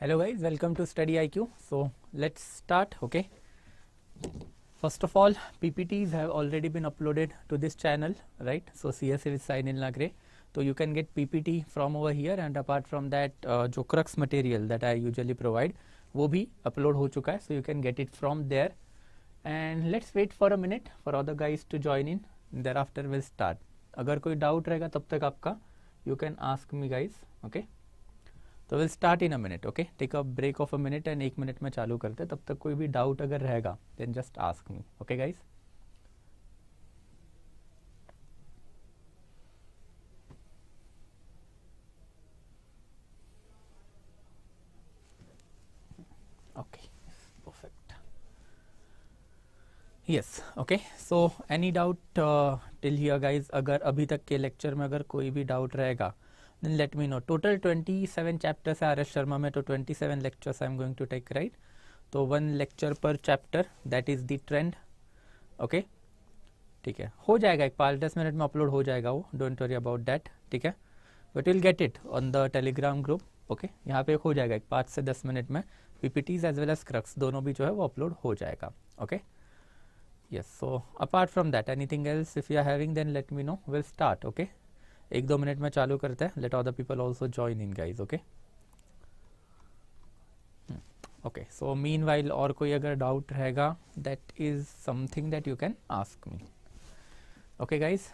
Hello guys, welcome to Study IQ. So let's start. Okay, first of all, PPTs have already been uploaded to this channel, right? So CSA with Sainil Nagre. So you can get PPT from over here, and apart from that, जो crux material that I usually provide, वो भी upload हो चुका है. So you can get it from there. And let's wait for a minute for other guys to join in. Thereafter we'll start. अगर कोई doubt रहेगा तब तक आपका, you can ask me guys. Okay. तो will start in a minute. Okay, take a break of a minute and 1 minute में चालू करते हैं. तब तक कोई भी डाउट अगर रहेगा then just ask me. Okay guys, okay perfect. Yes, okay. So any doubt till here guys? अगर अभी तक के लेक्चर में अगर कोई भी डाउट रहेगा then let me know. Total 27 chapters है RS शर्मा में, तो 27 lectures I am going to take, right? तो 1 lecture per chapter, that is the trend. Okay, ठीक है, हो जाएगा, एक 5-10 मिनट में अपलोड हो जाएगा वो, डोंट वरी अबाउट दैट. ठीक है, but will get it on the Telegram group. Okay, यहाँ पे हो जाएगा एक 5 से 10 मिनट में. PPTs as well as crux दोनों भी जो है वो अपलोड हो जाएगा. Okay, yes. So apart from that anything else if you are having then let me know. Will start. Okay, 1-2 minute में चालू करते हैं. Let other people also join in guys. Okay, okay. So meanwhile और कोई अगर doubt रहेगा that is something that you can ask me. Okay guys,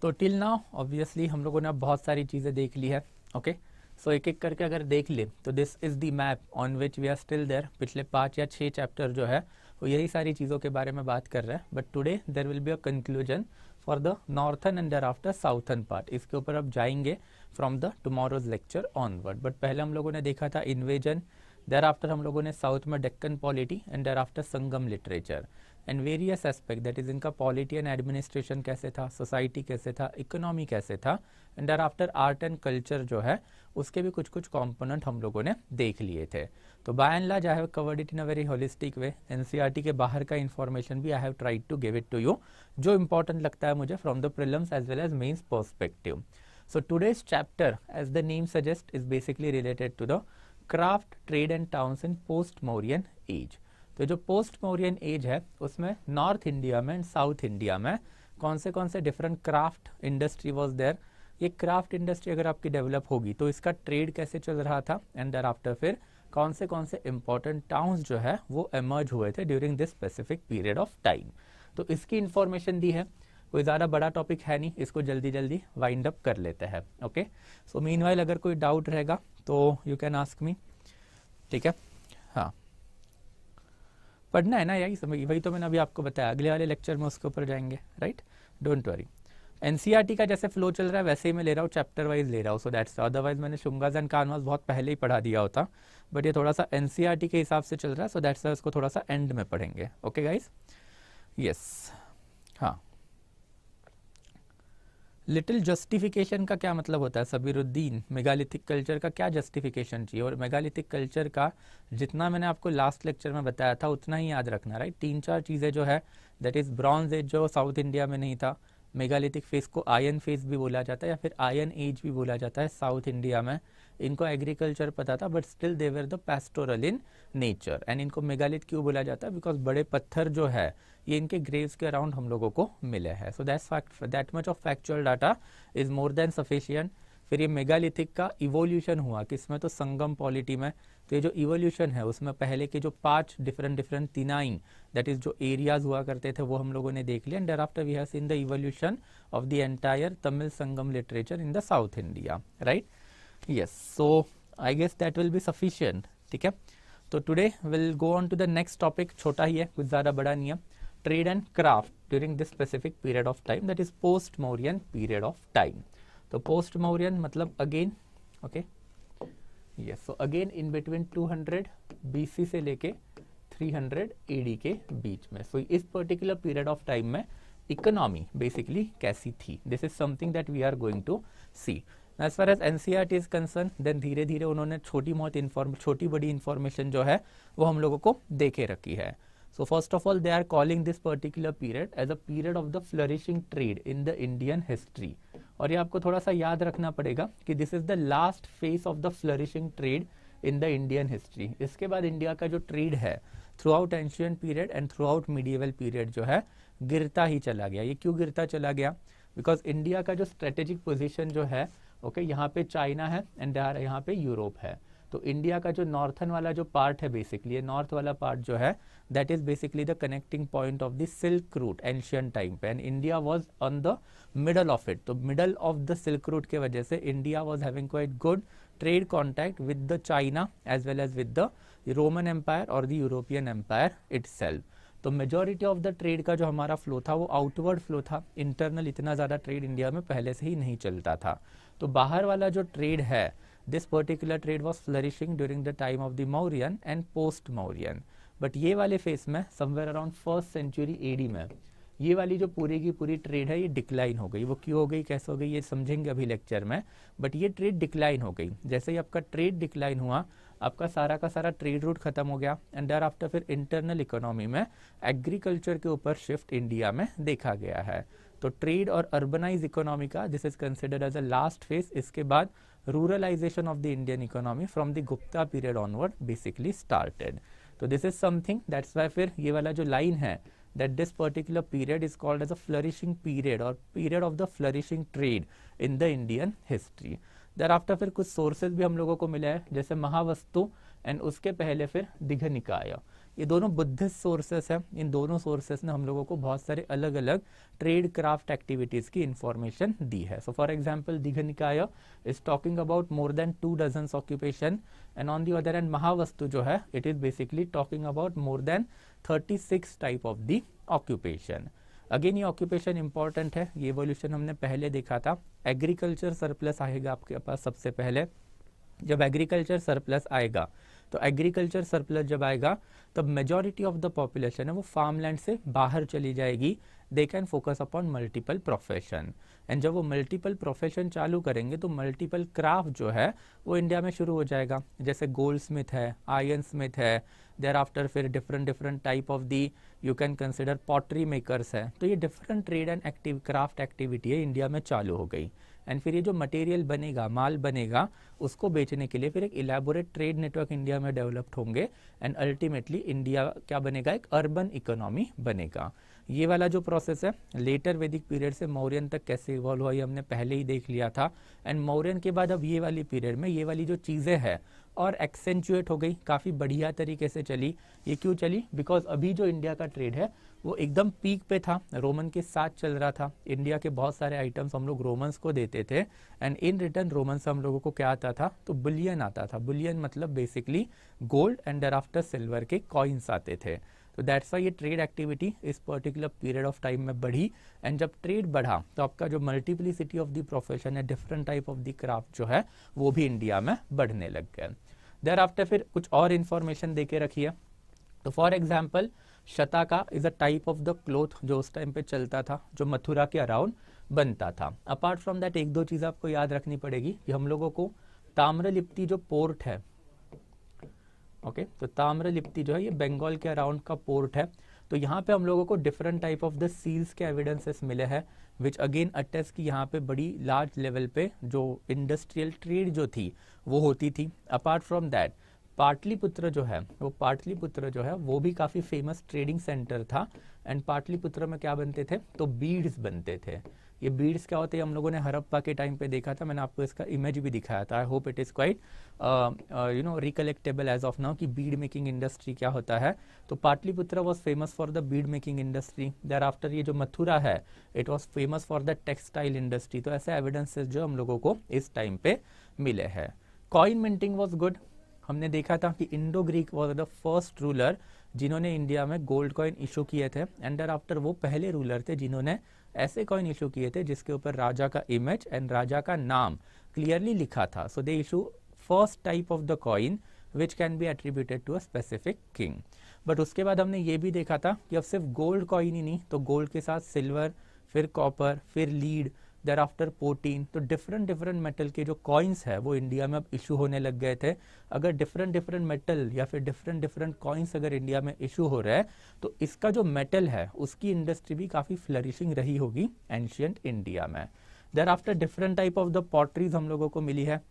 तो till now obviously हम लोगों ने अब बहुत सारी चीज़ें देख ली है. ओके, सो एक एक करके अगर देख ले तो this is the map on which we are still there. पिछले 5 या 6 चैप्टर जो है वो यही सारी चीज़ों के बारे में बात कर रहे हैं. But today there will be a conclusion for the northern and thereafter southern part. इसके ऊपर अब जाएंगे from the tomorrow's lecture onward. But पहले हम लोगों ने देखा था इन्वेजन, देयर आफ्टर हम लोगों ने साउथ में Deccan polity and thereafter Sangam literature and various aspect, that is इनका पॉलिटी एंड एडमिनिस्ट्रेशन कैसे था, सोसाइटी कैसे था, इकोनॉमी कैसे था, and thereafter art and culture जो है उसके भी कुछ कुछ कॉम्पोनेंट हम लोगों ने देख लिए थे. तो by and large I have covered it in a very holistic way. NCERT के बाहर का इन्फॉर्मेशन भी I have tried to give it to you, जो इंपॉर्टेंट लगता है मुझे from the prelims as well as mains perspective. So today's chapter, as the name suggests, is basically related to the craft, trade and towns in post-Mauryan age. तो जो post Mauryan age है उसमें north India में and south India में कौन से different craft industry was there. ये craft industry अगर आपकी डेवलप होगी तो इसका ट्रेड कैसे चल रहा था, एंड देयर आफ्टर फिर कौन से इंपॉर्टेंट टाउन्स जो है वो एमर्ज हुए थे during this specific period of time. तो इसकी इंफॉर्मेशन दी है. कोई ज़्यादा बड़ा टॉपिक है नहीं, इसको जल्दी जल्दी वाइंड अप कर लेते हैं. ओके, सो मीनवाइल अगर कोई डाउट रहेगा तो यू कैन आस्क मी. ठीक है, हाँ, पढ़ना है ना यही समझ, वही तो मैंने अभी आपको बताया. अगले वाले लेक्चर में उसके ऊपर जाएंगे, राइट, डोंट वरी. एनसीईआरटी का जैसे फ्लो चल रहा है वैसे ही मैं ले रहा हूँ, चैप्टर वाइज ले रहा हूँ. सो दैट्स, अदरवाइज मैंने शुंगास एंड कानवास बहुत पहले ही पढ़ा दिया होता, बट ये थोड़ा सा एनसीईआरटी के हिसाब से चल रहा है. सो दैट्स उसको थोड़ा सा एंड में पढ़ेंगे. Okay guys, yes. हाँ, लिटिल जस्टिफिकेशन का क्या मतलब होता है सबीरुद्दीन? मेगालिथिक कल्चर का क्या जस्टिफिकेशन चाहिए? और मेगालिथिक कल्चर का जितना मैंने आपको लास्ट लेक्चर में बताया था उतना ही याद रखना, राइट. 3-4 चीज़ें जो है, दैट इज़ ब्रॉन्ज एज जो साउथ इंडिया में नहीं था. मेगालिथिक फेज को आयन फेज भी बोला जाता है या फिर आयन एज भी बोला जाता है साउथ इंडिया में. इनको एग्रीकल्चर पता था but still they were the pastoral in nature. And इनको मेगालिथ क्यों बोला जाता है? बिकॉज बड़े पत्थर जो है ये इनके ग्रेव्स के अराउंड हम लोगों को मिले हैं. So that much of factual data is more than sufficient. फिर ये मेगालिथिक का इवोल्यूशन हुआ किसमें? तो संगम पॉलिटी में. तो ये जो इवोल्यूशन है उसमें पहले के जो 5 डिफरेंट तिनाइन, दैट इज जो एरियाज हुआ करते थे वो हम लोगों ने देख लिया. And thereafter we have seen the evolution of the entire Tamil Sangam literature in the south India, right. Yes, so I guess that will be sufficient. ठीक है, तो today will go on to the next topic. छोटा ही है, कुछ ज़्यादा बड़ा नहीं है. Trade and craft during this specific period of time, that is post Mauryan period of time. तो पोस्ट मौर्यन मतलब again, okay, yes. So again in between 200 BC से लेके 300 AD के बीच में. सो इस पर्टिकुलर पीरियड ऑफ टाइम में इकोनॉमी बेसिकली कैसी थी, this is something that we are going to see. As far as NCERT is concerned, then धीरे धीरे उन्होंने छोटी बड़ी इंफॉर्मेशन जो है वो हम लोगों को देके रखी है. So first of all, they are calling this particular period as a period of the flourishing trade in the Indian history. और ये आपको थोड़ा सा याद रखना पड़ेगा कि this is the last phase of the flourishing trade in the Indian history. इसके बाद इंडिया का जो ट्रेड है through out ancient period and through out medieval period जो है गिरता ही चला गया। ये क्यों गिरता चला गया? बिकॉज इंडिया का जो स्ट्रेटेजिक पोजीशन जो है ओके यहाँ पे चाइना है एंड यहाँ पे यूरोप है। तो इंडिया का जो नॉर्थन वाला जो पार्ट है बेसिकली, ये नॉर्थ वाला पार्ट जो है that is basically the connecting point of the silk route ancient time पे, and India was on the middle of it. तो middle of the silk route के वजह से India was having quite good trade contact with the China as well as with the Roman empire और the European empire itself. तो majority of the trade का जो हमारा flow था वो आउटवर्ड फ्लो था, इंटरनल इतना ज़्यादा ट्रेड इंडिया में पहले से ही नहीं चलता था। तो बाहर वाला जो ट्रेड है, this particular trade was flourishing during the time of the Mauryan and post Mauryan. But ये वाले फेस में somewhere around 1st century AD में ये वाली जो पूरी की पूरी ट्रेड है ये डिक्लाइन हो गई। वो क्यों हो गई, कैसे हो गई, ये समझेंगे अभी लेक्चर में। बट ये ट्रेड डिक्लाइन हो गई। जैसे ही आपका ट्रेड डिक्लाइन हुआ, आपका सारा का सारा ट्रेड रूट खत्म हो गया एंड देयर आफ्टर फिर इंटरनल इकोनॉमी में एग्रीकल्चर के ऊपर शिफ्ट इंडिया में देखा गया है। तो ट्रेड और अर्बनाइज इकोनॉमी का this is considered as a last phase. इसके बाद ruralisation of the Indian economy from the Gupta period onward basically started. तो this is something that's why फिर ये वाला जो लाइन है that this particular period is called as a flourishing period or period of the flourishing trade in the Indian history. Thereafter फिर कुछ sources भी हम लोगों को मिले हैं, जैसे महावस्तु एंड उसके पहले फिर दिघ निकाय। ये दोनों बुद्धिस्ट सोर्सेस हैं। इन दोनों सोर्सेस ने हम लोगों को बहुत सारे अलग अलग ट्रेड क्राफ्ट एक्टिविटीज़ की इंफॉर्मेशन दी है। So for example Digha Nikaya is talking about more than 2 dozens occupation and on the other end Mahavastu जो है it is basically talking about more than 36 type of the occupation. Again ये occupation important है, ये evolution हमने पहले देखा था। एग्रीकल्चर सरप्लस आएगा आपके पास सबसे पहले। जब एग्रीकल्चर सरप्लस आएगा तो एग्रीकल्चर सरप्लस जब आएगा तब मेजॉरिटी ऑफ द पॉपुलेशन है वो फार्मलैंड से बाहर चली जाएगी। They can focus upon multiple profession, and जब वो मल्टीपल प्रोफेशन चालू करेंगे तो मल्टीपल क्राफ्ट जो है वो इंडिया में शुरू हो जाएगा। जैसे गोल्ड स्मिथ है, आयरन स्मिथ है, देयर आफ्टर फिर different type of the you can consider pottery makers है। तो ये different trade and craft activity है इंडिया में चालू हो गई। एंड फिर ये जो मटेरियल बनेगा, माल बनेगा, उसको बेचने के लिए फिर एक इलेबोरेट ट्रेड नेटवर्क इंडिया में डेवलप्ड होंगे एंड अल्टीमेटली इंडिया क्या बनेगा, एक अर्बन इकोनॉमी बनेगा। ये वाला जो प्रोसेस है लेटर वैदिक पीरियड से मौर्यन तक कैसे इवॉल्व हुआ ये हमने पहले ही देख लिया था। एंड मौर्यन के बाद अब ये वाली पीरियड में ये वाली जो चीज़ें हैं और एक्सेंचुएट हो गई, काफ़ी बढ़िया तरीके से चली। ये क्यों चली? बिकॉज अभी जो इंडिया का ट्रेड है वो एकदम पीक पे था, रोमन के साथ चल रहा था। इंडिया के बहुत सारे आइटम्स हम लोग रोमन्स को देते थे एंड इन रिटर्न रोमन से हम लोगों को क्या आता था, तो बुलियन आता था। बुलियन मतलब basically gold and thereafter silver के कॉइन्स आते थे। तो दैट्स वाई ये ट्रेड एक्टिविटी इस पर्टिकुलर पीरियड ऑफ टाइम में बढ़ी। एंड जब ट्रेड बढ़ा तो आपका जो मल्टीप्लिसिटी ऑफ द प्रोफेशन है, different type of the craft जो है वो भी इंडिया में बढ़ने लग गए। देयर आफ्टर फिर कुछ और इन्फॉर्मेशन दे के रखिए। तो for example Shataka is a type of the cloth जो उस टाइम पे चलता था, जो मथुरा के अराउंड बनता था। अपार्ट फ्रॉम दैट एक दो चीज़ आपको याद रखनी पड़ेगी कि हम लोगों को ताम्रलिप्ति जो पोर्ट है, ओके, तो ताम्रलिप्ति जो है ये बंगाल के अराउंड का पोर्ट है। तो यहाँ पे हम लोगों को different type of the seals के एविडेंसेस मिले हैं विच अगेन अटेस्ट की यहाँ पे बड़ी लार्ज लेवल पे जो इंडस्ट्रियल ट्रेड जो थी वो होती थी। अपार्ट फ्रॉम दैट पाटलिपुत्र जो है वो भी काफ़ी फेमस ट्रेडिंग सेंटर था। एंड पाटलिपुत्र में क्या बनते थे, तो बीड्स बनते थे। ये बीड्स क्या होते हैं हम लोगों ने हड़प्पा के टाइम पे देखा था, मैंने आपको इसका इमेज भी दिखाया था। I hope it is quite recollectable as of now कि बीड मेकिंग इंडस्ट्री क्या होता है। तो Pataliputra was famous for the bead making industry. Thereafter ये जो मथुरा है it was famous for the textile industry. तो ऐसे एविडेंसेस जो हम लोगों को इस टाइम पे मिले हैं। Coin minting was good. हमने देखा था कि Indo Greek was the first ruler जिन्होंने इंडिया में गोल्ड कॉइन इशू किए थे। एंड देयर आफ्टर वो पहले रूलर थे जिन्होंने ऐसे कॉइन इशू किए थे जिसके ऊपर राजा का इमेज एंड राजा का नाम क्लियरली लिखा था। So they issue first type of the coin which can be attributed to a specific king. But उसके बाद हमने ये भी देखा था कि अब सिर्फ गोल्ड कॉइन ही नहीं, तो गोल्ड के साथ सिल्वर, फिर कॉपर, फिर लीड, देयर आफ्टर पोटीन। तो डिफरेंट मेटल के जो कॉइन्स है वो इंडिया में अब इशू होने लग गए थे। अगर डिफरेंट मेटल या फिर डिफरेंट कॉइन्स अगर इंडिया में इशू हो रहा है तो इसका जो मेटल है उसकी इंडस्ट्री भी काफ़ी फ्लरिशिंग रही होगी एंशियंट इंडिया में। Thereafter different type of the potteries हम लोगों को मिली है।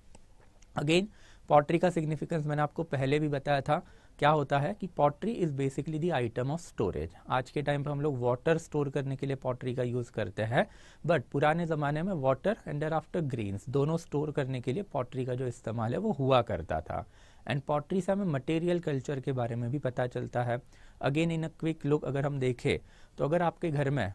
अगेन पॉटरी का सिग्निफिकेंस मैंने आपको पहले भी बताया था, क्या होता है कि pottery is basically the item of storage. आज के टाइम पे हम लोग वाटर स्टोर करने के लिए पॉटरी का यूज करते हैं, बट पुराने जमाने में water and thereafter grains दोनों स्टोर करने के लिए पॉटरी का जो इस्तेमाल है वो हुआ करता था। एंड पॉटरी से हमें मटेरियल कल्चर के बारे में भी पता चलता है। Again in a quick look अगर हम देखें तो अगर आपके घर में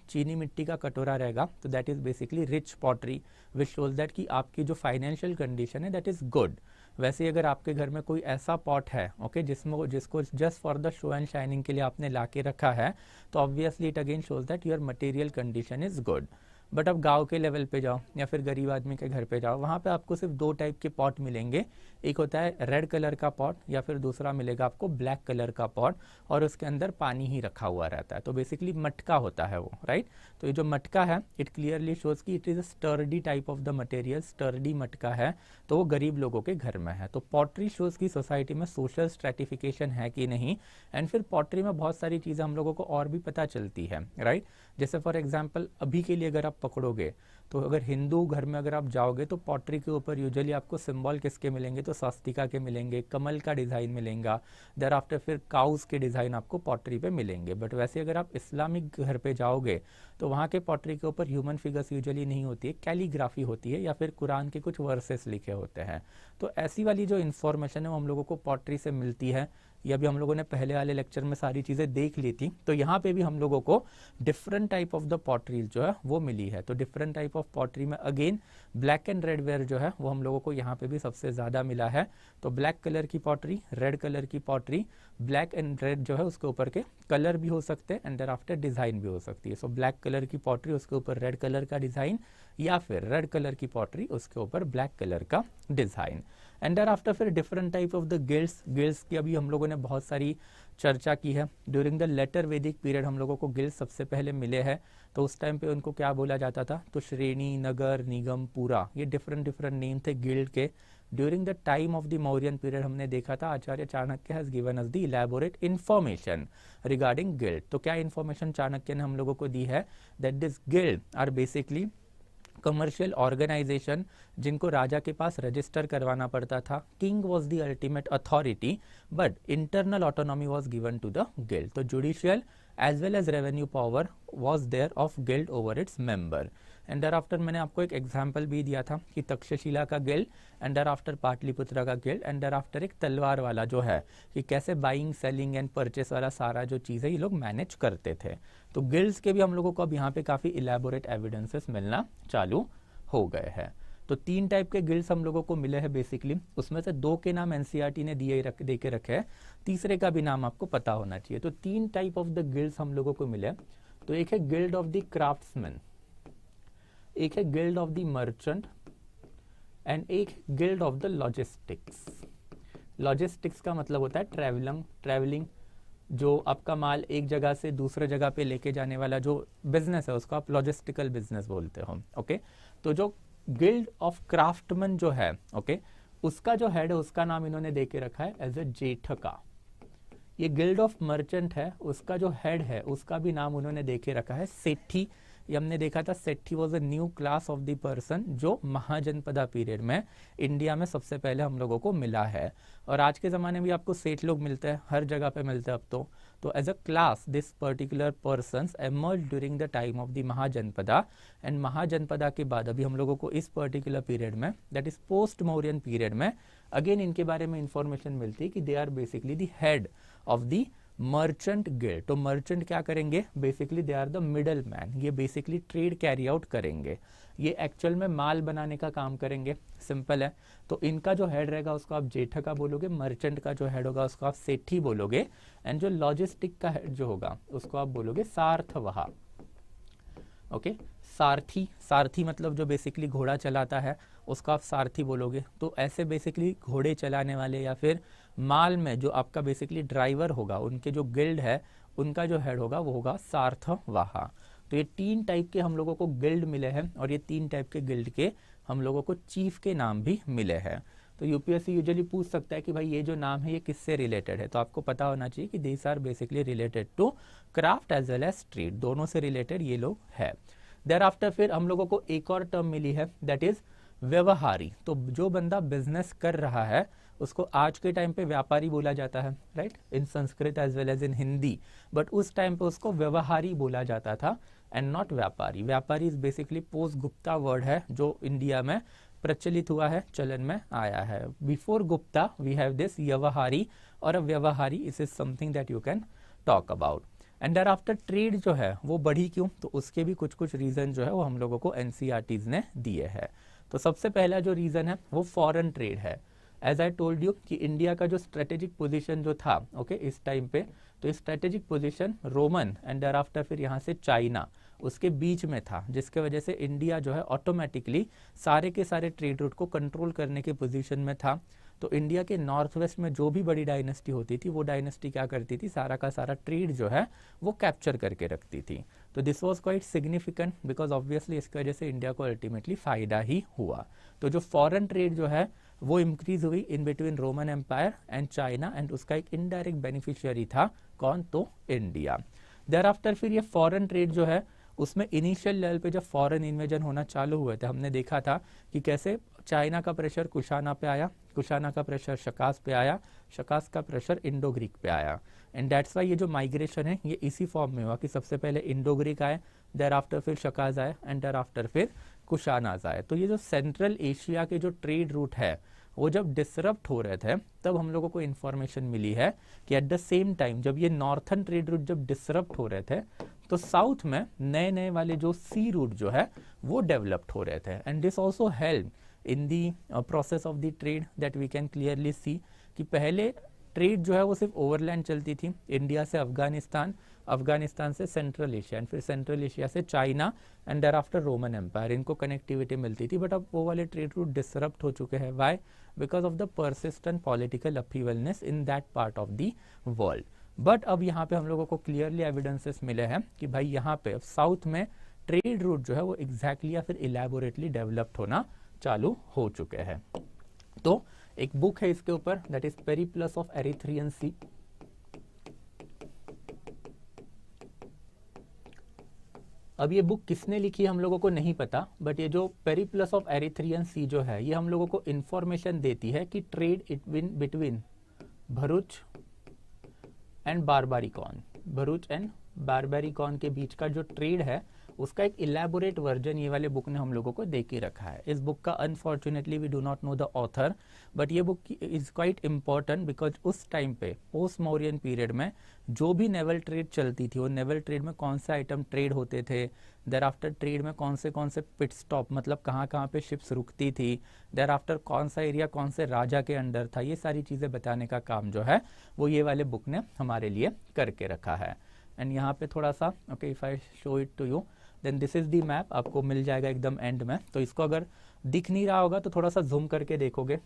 चीनी मिट्टी का कटोरा रहेगा तो that is basically rich pottery which shows that कि आपकी जो फाइनेंशियल कंडीशन है दैट इज गुड। वैसे अगर आपके घर में कोई ऐसा पॉट है जिसको just for the show and shining के लिए आपने ला के रखा है, तो obviously it again shows that your material condition is good. But अब गांव के लेवल पे जाओ या फिर गरीब आदमी के घर पे जाओ, वहाँ पे आपको सिर्फ दो टाइप के पॉट मिलेंगे। एक होता है रेड कलर का पॉट या फिर दूसरा मिलेगा आपको ब्लैक कलर का पॉट, और उसके अंदर पानी ही रखा हुआ रहता है। तो बेसिकली मटका होता है वो, राइट। तो ये जो मटका है इट क्लियरली शोज कि it is a sturdy type of the material, sturdy मटका है, तो वो गरीब लोगों के घर में है। तो पॉटरी शोज की सोसाइटी में सोशल स्ट्रेटिफिकेशन है कि नहीं। एंड फिर पॉटरी में बहुत सारी चीज़ें हम लोगों को और भी पता चलती है, राइट। जैसे फॉर एग्जाम्पल अभी के लिए अगर आप पकड़ोगे तो अगर हिंदू घर में अगर आप जाओगे तो पॉटरी के ऊपर यूजुअली आपको सिंबल किसके मिलेंगे, तो स्वास्तिका के मिलेंगे, कमल का डिज़ाइन मिलेगा, देयर आफ्टर फिर काउस के डिज़ाइन आपको पॉटरी पे मिलेंगे। बट वैसे अगर आप इस्लामिक घर पे जाओगे तो वहाँ के पॉटरी के ऊपर ह्यूमन फिगर्स यूजुअली नहीं होती है, कैलीग्राफी होती है या फिर कुरान के कुछ वर्सेस लिखे होते हैं। तो ऐसी वाली जो इन्फॉर्मेशन है वो हम लोगों को पॉटरी से मिलती है। ये भी हम लोगों ने पहले वाले लेक्चर में सारी चीज़ें देख ली थी। तो यहाँ पे भी हम लोगों को different type of the potteries जो है वो मिली है। तो डिफरेंट टाइप ऑफ पॉटरी में again black and red ware जो है वो हम लोगों को यहाँ पे भी सबसे ज़्यादा मिला है। तो ब्लैक कलर की पॉटरी, रेड कलर की पॉटरी, ब्लैक एंड रेड जो है उसके ऊपर के कलर भी हो सकते हैं एंड देयर आफ्टर डिज़ाइन भी हो सकती है। सो ब्लैक कलर की पॉटरी उसके ऊपर रेड कलर का डिज़ाइन, या फिर रेड कलर की पॉटरी उसके ऊपर ब्लैक कलर का डिज़ाइन। एंड देयर आफ्टर फिर different type of the guilds की अभी हम लोगों ने बहुत सारी चर्चा की है। ड्यूरिंग द लेटर वैदिक पीरियड हम लोगों को गिल्ड्स सबसे पहले मिले हैं। तो उस टाइम पे उनको क्या बोला जाता था, तो श्रेणी, नगर, निगम, पूरा, ये डिफरेंट डिफरेंट नेम थे गिल्ड के। During the time of the Mauryan period हमने देखा था Acharya Chanakya has given us the elaborate information regarding guild. तो क्या इन्फॉर्मेशन चाणक्य ने हम लोगों को दी है, that this guild are basically commercial organisation जिनको राजा के पास रजिस्टर करवाना पड़ता था। King was the ultimate authority but internal autonomy was given to the guild. तो judicial as well as revenue power was there of guild over its member. And thereafter मैंने आपको एक एग्जाम्पल भी दिया था कि तक्षशिला का guild, and thereafter Pataliputra का गिल्ड, एंड देयर आफ्टर एक तलवार वाला जो है कि कैसे बाइंग, सेलिंग एंड परचेस वाला सारा जो चीज़ है ये लोग मैनेज करते थे। तो गिल्ड्स के भी हम लोगों को अब यहाँ पे काफ़ी इलेबोरेट एविडेंसेस मिलना चालू हो गए हैं। तो 3 टाइप के गिल्ड्स हम लोगों को मिले हैं बेसिकली, उसमें से 2 के नाम एनसीईआरटी ने दे के रखे हैं, तीसरे का भी नाम आपको पता होना चाहिए। तो 3 टाइप ऑफ द गिल्ड्स हम लोगों को मिले। तो एक है गिल्ड ऑफ द क्राफ्ट्समैन, एक है guild of the merchant, and एक guild of the logistics. Logistics का मतलब होता है ट्रैवलिंग, जो आपका माल एक जगह से दूसरे जगह पे लेके जाने वाला जो बिजनेस है उसको आप लॉजिस्टिकल बिजनेस बोलते हो, ओके। तो जो गिल्ड ऑफ क्राफ्टमैन जो है, ओके, उसका जो हेड है उसका नाम इन्होंने दे के रखा है एज ए जेठका। ये गिल्ड ऑफ मर्चेंट है, उसका जो हेड है उसका भी नाम उन्होंने दे के रखा है सेठी। ये हमने देखा था Sethi was a new class of the person जो महाजनपदा पीरियड में इंडिया में सबसे पहले हम लोगों को मिला है। और आज के ज़माने में भी आपको सेठ लोग मिलते हैं, हर जगह पे मिलते हैं अब तो as a class this particular persons emerge during the time of the Mahajanapada. And Mahajanapada के बाद अभी हम लोगों को इस पर्टिकुलर पीरियड में, that is post Mauryan period में, अगेन इनके बारे में इंफॉर्मेशन मिलती है कि they are basically the head of the merchant guild. तो मर्चेंट क्या करेंगे, basically they are the middle man, ये बेसिकली ट्रेड कैरी आउट करेंगे, ये एक्चुअल में माल बनाने का काम करेंगे, सिंपल है। तो इनका जो हेड रहेगा उसको आप जेठका बोलोगे, मर्चेंट का जो हेड होगा उसको आप सेठी बोलोगे, एंड जो लॉजिस्टिक का हेड जो होगा उसको आप बोलोगे सार्थवाह, ओके। सारथी मतलब जो बेसिकली घोड़ा चलाता है उसको आप सारथी बोलोगे। तो ऐसे बेसिकली घोड़े चलाने वाले या फिर माल में जो आपका बेसिकली ड्राइवर होगा, उनके जो गिल्ड है उनका जो हेड होगा वो होगा सार्थवाह। तो ये 3 टाइप के हम लोगों को गिल्ड मिले हैं, और ये 3 टाइप के गिल्ड के हम लोगों को चीफ के नाम भी मिले हैं। तो यूपीएससी यूजुअली पूछ सकता है कि भाई ये जो नाम है ये किससे रिलेटेड है, तो आपको पता होना चाहिए कि these are basically related to craft as well as trade, दोनों से रिलेटेड ये लोग है। देयर आफ्टर फिर हम लोगों को एक और टर्म मिली है, दैट इज व्यवहारी। तो जो बंदा बिजनेस कर रहा है उसको आज के टाइम पे व्यापारी बोला जाता है, right, in Sanskrit as well as in Hindi, but उस टाइम पे उसको व्यवहारी बोला जाता था एंड नॉट व्यापारी। व्यापारी is basically post Gupta word है जो इंडिया में प्रचलित हुआ है, चलन में आया है। Before Gupta we have this Vyavahari और a Vyavahari is something that you can talk about. And thereafter trade जो है वो बढ़ी क्यों, तो उसके भी कुछ कुछ रीजन जो है वो हम लोगों को एनसीईआरटीज ने दिए हैं। तो सबसे पहला जो रीजन है वो फॉरेन ट्रेड है। एज आई टोल्ड यू कि इंडिया का जो स्ट्रेटेजिक पोजीशन जो था ओके इस टाइम पे, तो इस strategic position Roman and thereafter फिर यहाँ से चाइना उसके बीच में था, जिसके वजह से इंडिया जो है ऑटोमेटिकली सारे के सारे ट्रेड रूट को कंट्रोल करने के पोजीशन में था। तो इंडिया के नॉर्थ वेस्ट में जो भी बड़ी डायनेस्टी होती थी वो डायनेस्टी क्या करती थी, सारा का सारा ट्रेड जो है वो कैप्चर करके रखती थी। तो this was quite significant because obviously इसकी वजह से इंडिया को अल्टीमेटली फायदा ही हुआ। तो जो फॉरेन ट्रेड जो है वो इंक्रीज हुई in between Roman empire and China, and उसका एक इनडायरेक्ट बेनिफिशियरी था कौन, तो इंडिया। देयर आफ्टर फिर ये फॉरेन ट्रेड जो है उसमें इनिशियल लेवल पे जब फॉरेन इन्वेजन होना चालू हुए थे, हमने देखा था कि कैसे चाइना का प्रेशर कुशाना पे आया, कुशाना का प्रेशर शकास पे आया, शकास का प्रेशर इंडो ग्रीक पे आया। एंड दैट्स वाई ये जो माइग्रेशन है ये इसी फॉर्म में हुआ कि सबसे पहले इंडो ग्रीक आए, देयर आफ्टर फिर शकाज आए एंड देयर आफ्टर फिर कुशानाज आए। तो ये जो सेंट्रल एशिया के जो ट्रेड रूट है वो जब डिसरप्ट हो रहे थे तब हम लोगों को इन्फॉर्मेशन मिली है कि एट द सेम टाइम जब ये नॉर्थन ट्रेड रूट जब डिसरप्ट हो रहे थे तो साउथ में नए नए वाले जो सी रूट जो है वो डेवलप्ड हो रहे थे। And this also help in the process of the trade that we can clearly see कि पहले ट्रेड जो है वो सिर्फ ओवरलैंड चलती थी, इंडिया से अफगानिस्तान, अफगानिस्तान से सेंट्रल एशिया एंड फिर सेंट्रल एशिया से China and thereafter Roman empire, इनको कनेक्टिविटी मिलती थी। बट अब वो वाले ट्रेड रूट डिसरप्ट हो चुके हैं। Why? Because of the persistent political upheavalness in that part of the world. But अब यहाँ पे हम लोगों को क्लियरली एविडेंसेस मिले हैं कि भाई यहाँ पे साउथ में ट्रेड रूट जो है वो एग्जैक्टली या फिर इलेबोरेटली डेवलप्ड होना चालू हो चुके हैं। तो एक बुक है इसके ऊपर that is Periplus of Erythraean Sea. अब ये बुक किसने लिखी हम लोगों को नहीं पता, बट ये जो पेरिप्लस ऑफ एरिथ्रियन सी जो है ये हम लोगों को इंफॉर्मेशन देती है कि trade between Bharuch and Barbaricon, Bharuch and Barbaricon के बीच का जो ट्रेड है उसका एक इलेबोरेट वर्जन ये वाले बुक ने हम लोगों को दे के रखा है। इस बुक का unfortunately we do not know the author, but ये book is quite important because उस टाइम पे पोस्ट मौर्यन पीरियड में जो भी नेवल ट्रेड चलती थी वो नेवल ट्रेड में कौन से आइटम ट्रेड होते थे, देर आफ्टर ट्रेड में कौन से पिट स्टॉप मतलब कहाँ कहाँ पे शिप्स रुकती थी, देर आफ्टर कौन सा एरिया कौन से राजा के अंडर था, ये सारी चीज़ें बताने का काम जो है वो ये वाले बुक ने हमारे लिए करके रखा है। एंड यहाँ पे थोड़ा सा okay if I show it to you then this is the map, आपको मिल जाएगा एकदम एंड में। तो इसको अगर दिख नहीं रहा होगा तो थोड़ा सा जूम करके देखोगे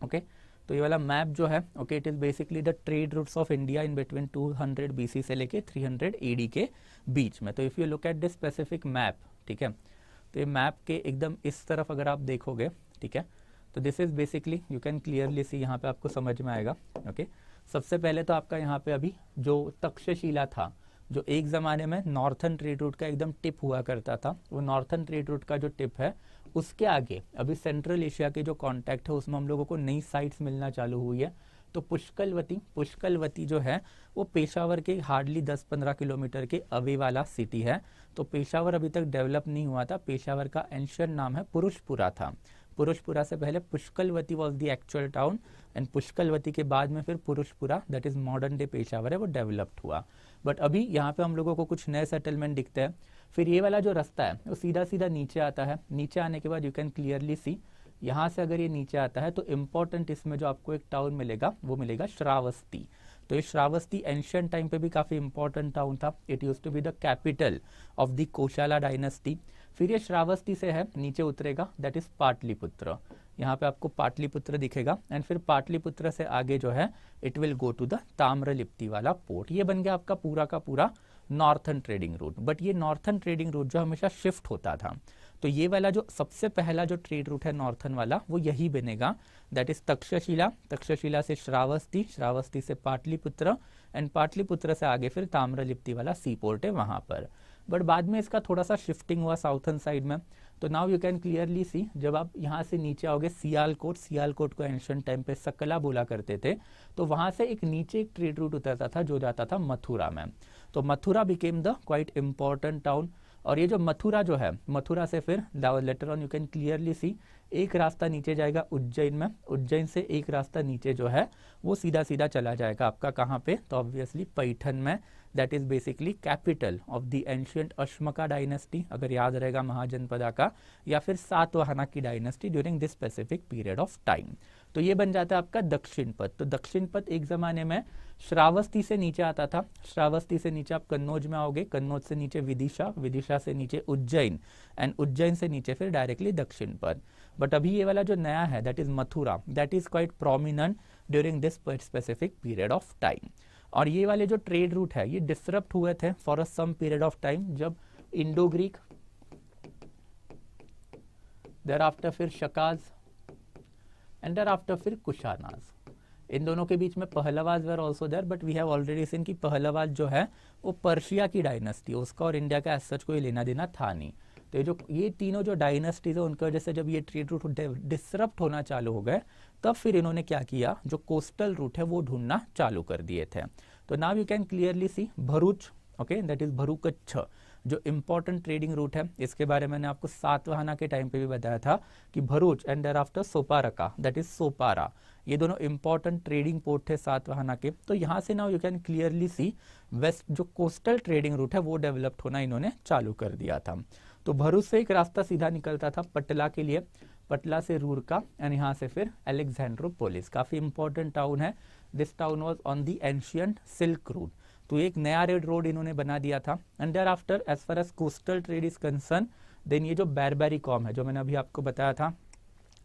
ओके। तो ये वाला मैप जो है okay it is basically the trade routes of India in between 200 BC से लेके 300 AD के बीच में। तो if you look at this specific map, ठीक है, तो ये मैप के एकदम इस तरफ अगर आप देखोगे, ठीक है, तो this is basically you can clearly सी, यहाँ पे आपको समझ में आएगा ओके। सबसे पहले तो आपका यहाँ पे अभी जो तक्षशिला था जो एक ज़माने में नॉर्थन ट्रेड रूट का एकदम टिप हुआ करता था, वो नॉर्थन ट्रेड रूट का जो टिप है उसके आगे अभी सेंट्रल एशिया के जो कॉन्टैक्ट है उसमें हम लोगों को नई साइट्स मिलना चालू हुई है। तो पुष्कलवती जो है वो पेशावर के हार्डली 10-15 किलोमीटर के अवे वाला सिटी है। तो पेशावर अभी तक डेवलप नहीं हुआ था, पेशावर का एंशियंट नाम है पुरुषपुरा था। पुरुषपुरा से पहले Pushkalavati was the actual town and Pushkalavati के बाद में फिर Purushapura that is modern day Peshawar है वो डेवलप्ड हुआ। बट अभी यहाँ पे हम लोगों को कुछ नए सेटलमेंट दिखते हैं। फिर ये वाला जो रास्ता है वो सीधा सीधा नीचे आता है, नीचे आने के बाद यू कैन क्लियरली सी यहाँ से अगर ये नीचे आता है तो इम्पोर्टेंट इसमें जो आपको एक टाउन मिलेगा वो मिलेगा श्रावस्ती। तो ये श्रावस्ती एंशियंट टाइम पे भी काफ़ी इंपॉर्टेंट टाउन था, it used to be the capital of the Kosala dynasty. फिर ये श्रावस्ती से है नीचे उतरेगा दैट इज पाटलिपुत्र, यहाँ पे आपको पाटलिपुत्र दिखेगा एंड फिर पाटलिपुत्र से आगे जो है it will go to the Tamralipti वाला पोर्ट। ये बन गया आपका पूरा का पूरा नॉर्थन ट्रेडिंग रूट। बट ये नॉर्थन ट्रेडिंग रूट जो हमेशा शिफ्ट होता था, तो ये वाला जो सबसे पहला जो ट्रेड रूट है नॉर्थन वाला वो यही बनेगा दैट इज तक्षशिला, तक्षशिला से श्रावस्ती, श्रावस्ती से पाटलिपुत्र एंड पाटलिपुत्र से आगे फिर ताम्रलिप्ति वाला सी पोर्ट है वहां पर। बट बाद में इसका थोड़ा सा शिफ्टिंग हुआ साउथर्न साइड में। तो नाउ यू कैन क्लियरली सी, जब आप यहाँ से नीचे आओगे सियालकोट को एंशिएंट टाइम पे सकला बोला करते थे, तो वहाँ से एक नीचे एक ट्रेड रूट उतरता था जो जाता था मथुरा में। तो Mathura became the quite important town. और ये जो मथुरा जो है, मथुरा से फिर later on you can clearly सी एक रास्ता नीचे जाएगा उज्जैन में, उज्जैन से एक रास्ता नीचे जो है वो सीधा सीधा चला जाएगा आपका कहाँ पे, तो ऑब्वियसली पैठन में। That is basically capital of the ancient Ashmaka dynasty, अगर याद रहेगा महाजनपदा का, या फिर सातवाहना की dynasty during this specific period of time. तो ये बन जाता है आपका दक्षिण पथ। तो दक्षिण पथ एक जमाने में श्रावस्ती से नीचे आता था, श्रावस्ती से नीचे आप कन्नौज में आओगे, कन्नौज से नीचे विदिशा, विदिशा से नीचे उज्जैन, एंड उज्जैन से नीचे फिर डायरेक्टली दक्षिण पथ। बट अभी ये वाला जो नया है that is Mathura, that is quite prominent during this specific period of time. और ये वाले जो ट्रेड रूट है ये डिसरप्ट हुए थे for a some period of time, जब इंडो ग्रीक, देयर आफ्टर फिर शकाज, एंड देयर आफ्टर फिर कुशानाज, इन दोनों के बीच में Pahlavas were also there. But we have already seen कि पहलवाज जो है वो पर्शिया की डायनेस्टी, उसका और इंडिया का एज सच कोई लेना देना था नहीं। तो ये तीनों जो डायनेस्टीज है उनकी वजह से जब ये ट्रेड रूट डिसरप्ट होना चालू हो गए, तब फिर इन्होंने क्या किया, जो कोस्टल रूट है वो ढूंढना चालू कर दिए थे। तो now you can clearly see Bharuch, okay, that is Bharukachchha, जो इंपॉर्टेंट ट्रेडिंग रूट है। इसके बारे में मैंने आपको सातवाहना के टाइम पे भी बताया था कि Bharuch and thereafter Soparaka, that is Sopara, ये दोनों इंपॉर्टेंट ट्रेडिंग पोर्ट थे सातवाहना के। तो यहाँ से now you can clearly see west जो कोस्टल ट्रेडिंग रूट है वो डेवलप्ड होना इन्होंने चालू कर दिया था। तो भरूच से एक रास्ता सीधा निकलता था पटला के लिए, पटला से रूरका, एंड यहाँ से फिर अलेक्जेंड्रोपोलिस, काफी इंपॉर्टेंट टाउन है। This town was on the ancient silk route. तो एक नया रेड रोड इन्होंने बना दिया था। And thereafter as far as coastal trade is concerned, then ये जो बैरबेरिकॉम है जो मैंने अभी आपको बताया था,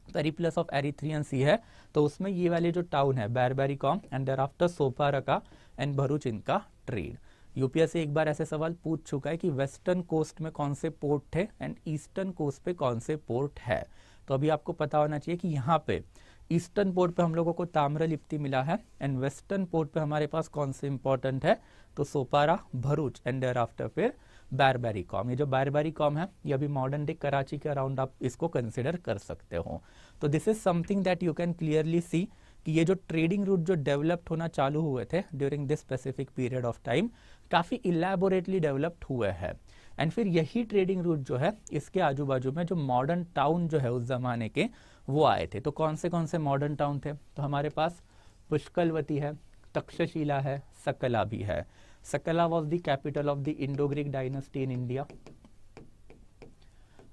पेरिप्लस ऑफ एरिथ्रियन सी है, तो उसमें ये वाले जो टाउन है Barbaricon and thereafter Soparaka and Bharuch, इनका ट्रेड। यूपीएससी एक बार ऐसे सवाल पूछ चुका है कि वेस्टर्न कोस्ट में कौन से पोर्ट थे एंड ईस्टर्न कोस्ट पे कौन से पोर्ट है। तो अभी आपको पता होना चाहिए कि यहाँ पे ईस्टर्न पोर्ट पे हम लोगों को ताम्रलिप्ति मिला है, एंड वेस्टर्न पोर्ट पे हमारे पास कौन से इंपॉर्टेंट है, तो Sopara, Bharuch, and thereafter फिर बैरबेरिकॉम। ये जो बैरबेरिकॉम है ये अभी मॉडर्न डे कराची के अराउंड आप इसको कंसिडर कर सकते हो। तो this is something that you can clearly see कि ये जो ट्रेडिंग रूट जो डेवलप्ड होना चालू हुए थे during this specific period of time, काफ़ी इलेबोरेटली डेवलप्ड हुए हैं। एंड फिर यही ट्रेडिंग रूट जो है इसके आजू बाजू में जो मॉडर्न टाउन जो है उस जमाने के वो आए थे। तो कौन से मॉडर्न टाउन थे, तो हमारे पास पुष्कलवती है, तक्षशिला है, सकला भी है। सकला was the capital of the Indo Greek dynasty in India,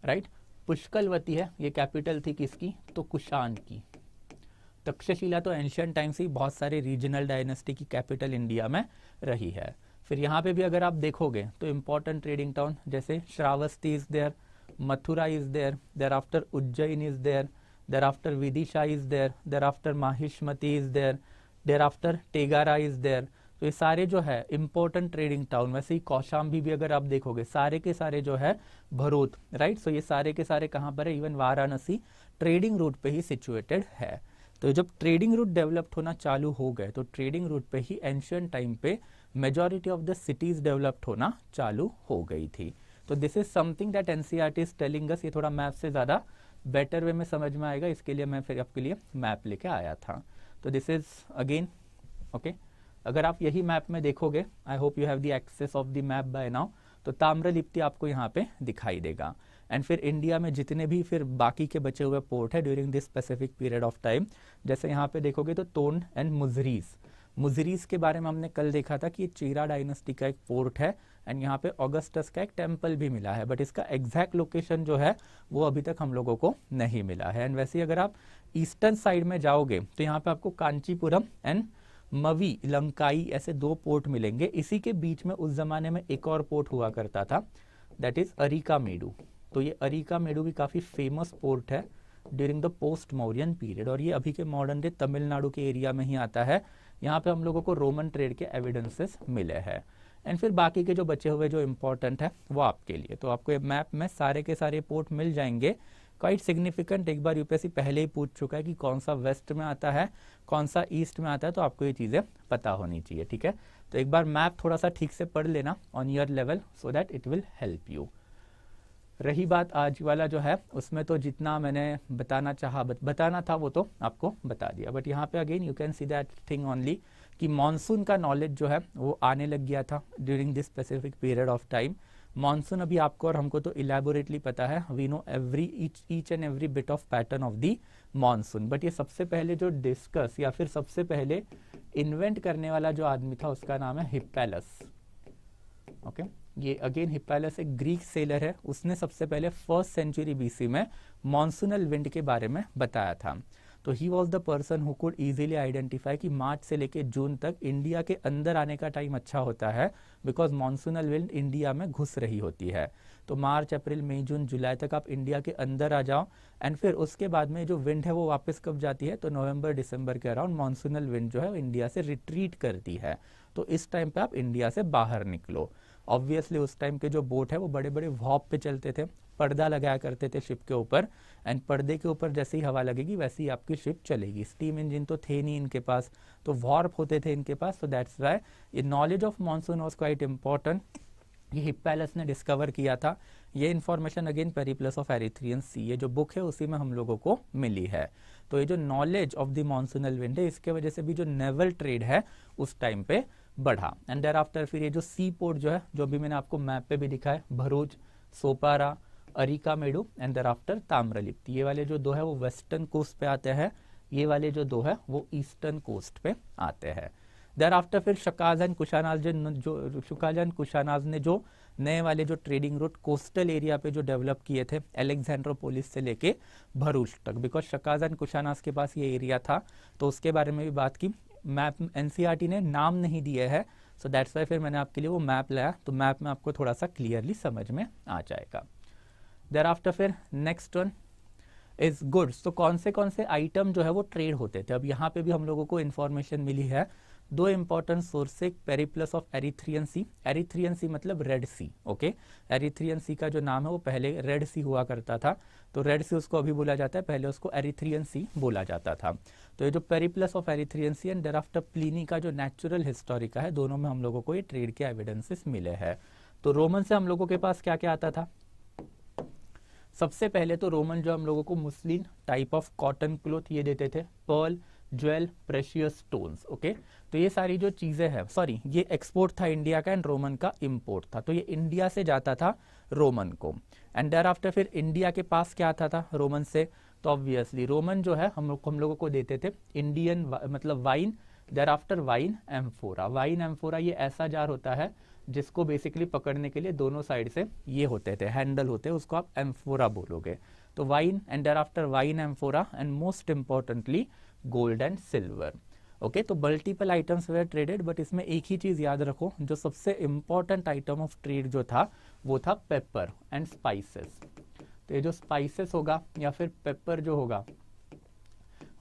right. Pushkalavati है, ये कैपिटल थी किसकी, तो कुषाण की। तक्षशिला तो एंशियंट टाइम से ही बहुत सारे रीजनल डायनेस्टी की कैपिटल इंडिया में रही है। फिर यहाँ पे भी अगर आप देखोगे तो इंपॉर्टेंट ट्रेडिंग टाउन जैसे Shravasti is there, Mathura is there, thereafter Ujjain is there, thereafter Vidisha is there, thereafter Mahishmati is there, thereafter Tagara is there. तो ये सारे जो है इंपॉर्टेंट ट्रेडिंग टाउन। वैसे ही कौशाम्बी भी अगर आप देखोगे सारे के सारे जो है भरूच, राइट। सो ये सारे के सारे कहाँ पर है, इवन वाराणसी ट्रेडिंग रूट पे ही सिचुएटेड है। तो जब ट्रेडिंग रूट डेवलप्ड होना चालू हो गए तो ट्रेडिंग रूट पे ही एंशियंट टाइम पे majority of the cities developed होना चालू हो गई थी। तो this is something that NCERT is telling us. ये थोड़ा मैप से ज़्यादा बेटर वे में समझ में आएगा, इसके लिए मैं फिर आपके लिए मैप लेके आया था। तो दिस इज अगेन ओके। अगर आप यही मैप में देखोगे, I hope you have the access of the map by now, तो ताम्रलिप्ति आपको यहाँ पे दिखाई देगा। एंड फिर इंडिया में जितने भी फिर बाकी के बचे हुए पोर्ट है during this specific period of time, जैसे यहाँ पे देखोगे तो तोंड एंड मुजरीज। मुजरीज के बारे में हमने कल देखा था कि ये चेरा डायनेस्टी का एक पोर्ट है, एंड यहाँ पे ऑगस्टस का एक टेम्पल भी मिला है, बट इसका एग्जैक्ट लोकेशन जो है वो अभी तक हम लोगों को नहीं मिला है। एंड वैसे ही अगर आप ईस्टर्न साइड में जाओगे तो यहाँ पे आपको कांचीपुरम एंड मवी लंकाई ऐसे दो पोर्ट मिलेंगे। इसी के बीच में उस जमाने में एक और पोर्ट हुआ करता था, दैट इज अरिकामेडु। तो ये अरिकामेडु भी काफ़ी फेमस पोर्ट है during the post Mauryan period, और ये अभी के मॉडर्न डे तमिलनाडु के एरिया में ही आता है। यहाँ पे हम लोगों को रोमन ट्रेड के एविडेंसेस मिले हैं। एंड फिर बाकी के जो बचे हुए जो इंपॉर्टेंट है वो आपके लिए, तो आपको ये मैप में सारे के सारे पोर्ट मिल जाएंगे। क्वाइट सिग्निफिकेंट, एक बार यूपीएससी पहले ही पूछ चुका है कि कौन सा वेस्ट में आता है, कौन सा ईस्ट में आता है, तो आपको ये चीज़ें पता होनी चाहिए, ठीक है। तो एक बार मैप थोड़ा सा ठीक से पढ़ लेना on your level so that it will help you. रही बात आज वाला जो है, उसमें तो जितना मैंने बताना था वो तो आपको बता दिया, बट यहाँ पे again you can see that thing only कि मानसून का नॉलेज जो है वो आने लग गया था during this specific period of time. Monsoon अभी आपको और हमको तो इलेबोरेटली पता है, we know each and every bit of pattern of the monsoon, but ये सबसे पहले जो डिस्कस या फिर सबसे पहले इन्वेंट करने वाला जो आदमी था उसका नाम है हिप्पैलस, ओके। ये अगेन हिप्पैलस एक ग्रीक सेलर है, उसने सबसे पहले 1st सेंचुरी बीसी में मॉनसूनल विंड के बारे में बताया था। तो he was the person who could easily identify कि मार्च से लेके जून तक इंडिया के अंदर आने का टाइम अच्छा होता है, बिकॉज मॉनसूनल विंड इंडिया में घुस रही होती है। तो मार्च, अप्रैल, मई, जून, जुलाई तक आप इंडिया के अंदर आ जाओ, एंड फिर उसके बाद में जो विंड है वो वापस कब जाती है, तो नवंबर दिसंबर के अराउंड मॉनसूनल विंड जो है इंडिया से रिट्रीट करती है। तो इस टाइम पे आप इंडिया से बाहर निकलो। ऑब्वियसली उस टाइम के जो बोट है वो बड़े बड़े वॉर्प पे चलते थे, पर्दा लगाया करते थे शिप के ऊपर, एंड पर्दे के ऊपर जैसे ही हवा लगेगी वैसे ही आपकी शिप चलेगी। स्टीम इंजन तो थे नहीं इनके पास, तो वॉर्प होते थे इनके पास। सो दैट्स व्हाई ये knowledge of monsoon was quite important, ये हिप्पैलस ने डिस्कवर किया था। ये information again Periplus of Erythraean Sea, ये जो बुक है उसी में हम लोगों को मिली है। तो ये जो knowledge of the monsoonal wind है, इसके वजह से भी जो नेवल ट्रेड है उस टाइम पे बढ़ा। एंड देयर आफ्टर फिर ये जो सी पोर्ट जो है, जो भी मैंने आपको मैप पे भी दिखा है, Bharuch, Sopara, Arikamedu and thereafter Tamralipti, ये वाले जो दो है वो वेस्टर्न कोस्ट पे आते हैं, ये वाले जो दो है वो ईस्टर्न कोस्ट पे आते हैं। देयर आफ्टर फिर शकाजन कुशानाज ने जो नए वाले जो ट्रेडिंग रूट कोस्टल एरिया पे जो डेवलप किए थे, एलेक्जेंड्रोपोलिस से लेके भरूच तक, बिकॉज शकाजन कुशानाज के पास ये एरिया था, तो उसके बारे में भी बात की। मैप एनसीईआरटी ने नाम नहीं दिए है, सो दैट्स वाई फिर मैंने आपके लिए वो मैप लाया, तो मैप में आपको थोड़ा सा क्लियरली समझ में आ जाएगा। देयर आफ्टर फिर नेक्स्ट वन इज गुड्स। तो कौन से आइटम जो है वो ट्रेड होते थे। अब यहाँ पे भी हम लोगों को इन्फॉर्मेशन मिली है, दो इंपॉर्टेंट सोर्स से, Periplus of Erythraean Sea, Erythraean Sea मतलब red sea, okay. Erythraean Sea का जो नाम है वो पहले रेड सी हुआ करता था, तो रेड सी उसको अभी बोला जाता है, पहले उसको एरिथ्रियन सी बोला जाता था। तो ये जो Periplus of Erythraean Sea and thereafter Pliny का जो नेचुरल हिस्टोरिका है, दोनों में हम लोगों को ये ट्रेड के एविडेंसेस मिले हैं। तो रोमन से हम लोगों के पास क्या क्या आता था, सबसे पहले तो रोमन जो हम लोगों को muslin type of cotton cloth ये देते थे, pearl, jewel, precious stones, okay. तो ये सारी जो चीजें हैं, सॉरी ये एक्सपोर्ट था इंडिया का एंड रोमन का इंपोर्ट था, तो ये इंडिया से जाता था रोमन को। एंड देयर आफ्टर फिर इंडिया के पास क्या आता था रोमन से, तो ऑब्वियसली रोमन जो है हम लोगों को देते थे इंडियन मतलब wine, thereafter wine amphora. Wine amphora ये ऐसा जार होता है जिसको बेसिकली पकड़ने के लिए दोनों साइड से ये होते थे, हैंडल होते हैं, उसको आप एम्फोरा बोलोगे। तो wine and thereafter wine amphora and most importantly gold and silver, okay. तो multiple items were traded, but इसमें एक ही चीज याद रखो, जो सबसे इंपॉर्टेंट आइटम ऑफ ट्रेड जो था वो था पेपर एंड स्पाइसेस। तो ये जो स्पाइसेस होगा या फिर पेपर जो होगा,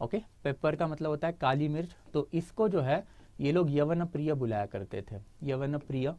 ओके, पेपर का मतलब होता है काली मिर्च, तो इसको जो है ये लोग यवन प्रिय बुलाया करते थे, यवन प्रिय।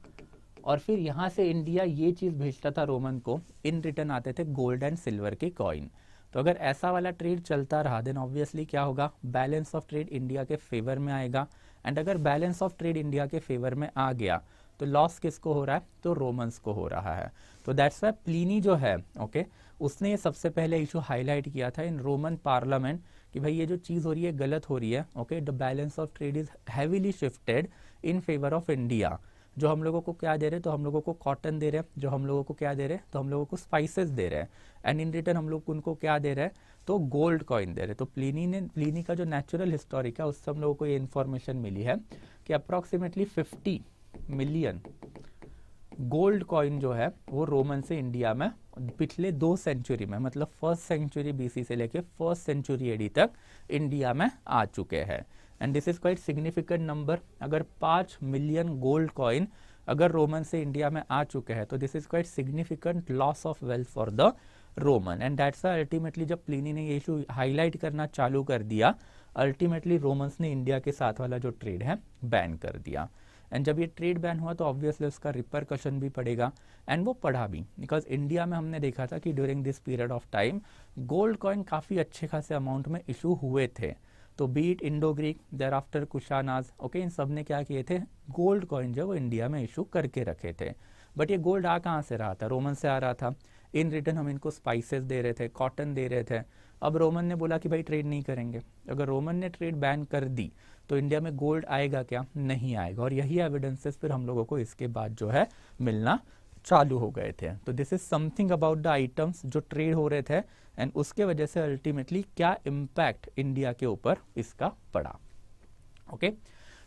और फिर यहाँ से इंडिया ये चीज भेजता था रोमन को, इन रिटर्न आते थे गोल्ड एंड सिल्वर के कॉइन। तो अगर ऐसा वाला ट्रेड चलता रहा देन ऑब्वियसली क्या होगा, बैलेंस ऑफ ट्रेड इंडिया के फेवर में आएगा। एंड अगर बैलेंस ऑफ ट्रेड इंडिया के फेवर में आ गया तो लॉस किसको हो रहा है, तो रोमन्स को हो रहा है। तो दैट्स वाई प्लिनी जो है, ओके, उसने ये सबसे पहले इशू हाईलाइट किया था इन रोमन पार्लियामेंट कि भाई ये जो चीज़ हो रही है गलत हो रही है, okay. The balance of trade is heavily shifted in favour of India. जो हम लोगों को क्या दे रहे हैं, तो हम लोगों को कॉटन दे रहे हैं, जो हम लोगों को क्या दे रहे हैं, तो हम लोगों को स्पाइसेस दे रहे हैं, एंड इन रिटर्न हम लोग उनको क्या दे रहे हैं, तो गोल्ड कॉइन दे रहे हैं। तो प्लिनी का जो नेचुरल हिस्टोरिक है उससे हम लोगों को ये इन्फॉर्मेशन मिली है कि अप्रॉक्सीमेटली 50 मिलियन गोल्ड कॉइन जो है वो रोमन से इंडिया में पिछले 2 सेंचुरी में, मतलब 1st सेंचुरी बीसी से लेके 1st सेंचुरी एडी तक इंडिया में आ चुके हैं। And this is quite significant number. अगर 5 मिलियन गोल्ड कॉइन अगर रोमन से इंडिया में आ चुके हैं तो this is quite significant loss of wealth for the Roman. And that's ultimately जब प्लिनी ने ये इशू हाईलाइट करना चालू कर दिया, अल्टीमेटली रोमन्स ने इंडिया के साथ वाला जो ट्रेड है बैन कर दिया। एंड जब ये ट्रेड बैन हुआ तो ऑब्वियसली उसका रिपरकशन भी पड़ेगा, एंड वो पड़ा भी, बिकॉज इंडिया में हमने देखा था कि during this period of time gold coin काफ़ी अच्छे खासे अमाउंट में इशू हुए थे। तो be it Indo Greek, thereafter Kushanas, okay, इन सब ने क्या किए थे, गोल्ड कॉइन जो वो इंडिया में इशू करके रखे थे। बट ये गोल्ड आ कहाँ से रहा था, रोमन से आ रहा था। इन रिटर्न हम इनको स्पाइसेस दे रहे थे, कॉटन दे रहे थे। अब रोमन ने बोला कि भाई ट्रेड नहीं करेंगे। अगर रोमन ने ट्रेड बैन कर दी तो इंडिया में गोल्ड आएगा क्या, नहीं आएगा। और यही एविडेंसेस फिर हम लोगों को इसके बाद जो है मिलना चालू हो गए थे। तो this is something about the items जो ट्रेड हो रहे थे, एंड उसके वजह से अल्टीमेटली क्या इम्पैक्ट इंडिया के ऊपर इसका पड़ा। ओके,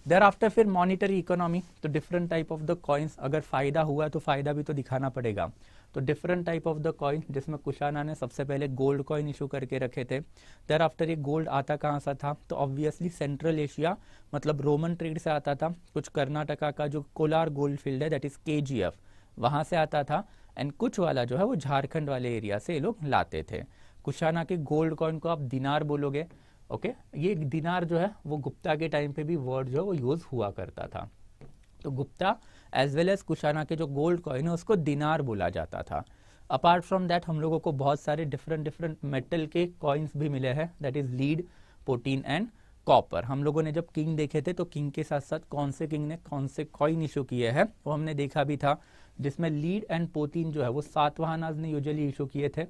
देयर आफ्टर फिर मॉनिटरी इकोनॉमी, तो different type of the coins, अगर फायदा हुआ तो फायदा भी तो दिखाना पड़ेगा। तो different type of the coin, जिसमें कुशाना ने सबसे पहले गोल्ड कॉइन इशू करके रखे थे। देयर आफ्टर ये गोल्ड आता कहाँ सा था, तो ऑब्वियसली सेंट्रल एशिया, मतलब रोमन ट्रेड से आता था। कुछ कर्नाटका का जो कोलार गोल्ड फील्ड है, दैट इज KGF, वहाँ से आता था। एंड कुछ वाला जो है वो झारखंड वाले एरिया से ये लोग लाते थे। कुशाना के गोल्ड कॉइन को आप दिनार बोलोगे। ओके, ये दिनार जो है वो गुप्ता के टाइम पे भी वर्ड जो है वो यूज हुआ करता था। तो Gupta as well as Kushana के जो गोल्ड कॉइन है उसको दिनार बोला जाता था। अपार्ट फ्रॉम दैट हम लोगों को बहुत सारे डिफरेंट मेटल के कॉइन्स भी मिले हैं, that is lead, protein and copper. हम लोगों ने जब किंग देखे थे तो किंग के साथ साथ कौन से किंग ने कौन से कॉइन इशू किए हैं वो हमने देखा भी था, जिसमें लीड एंड पोतीन जो है वो सातवाहनाज ने यूजुअली इशू किए थे,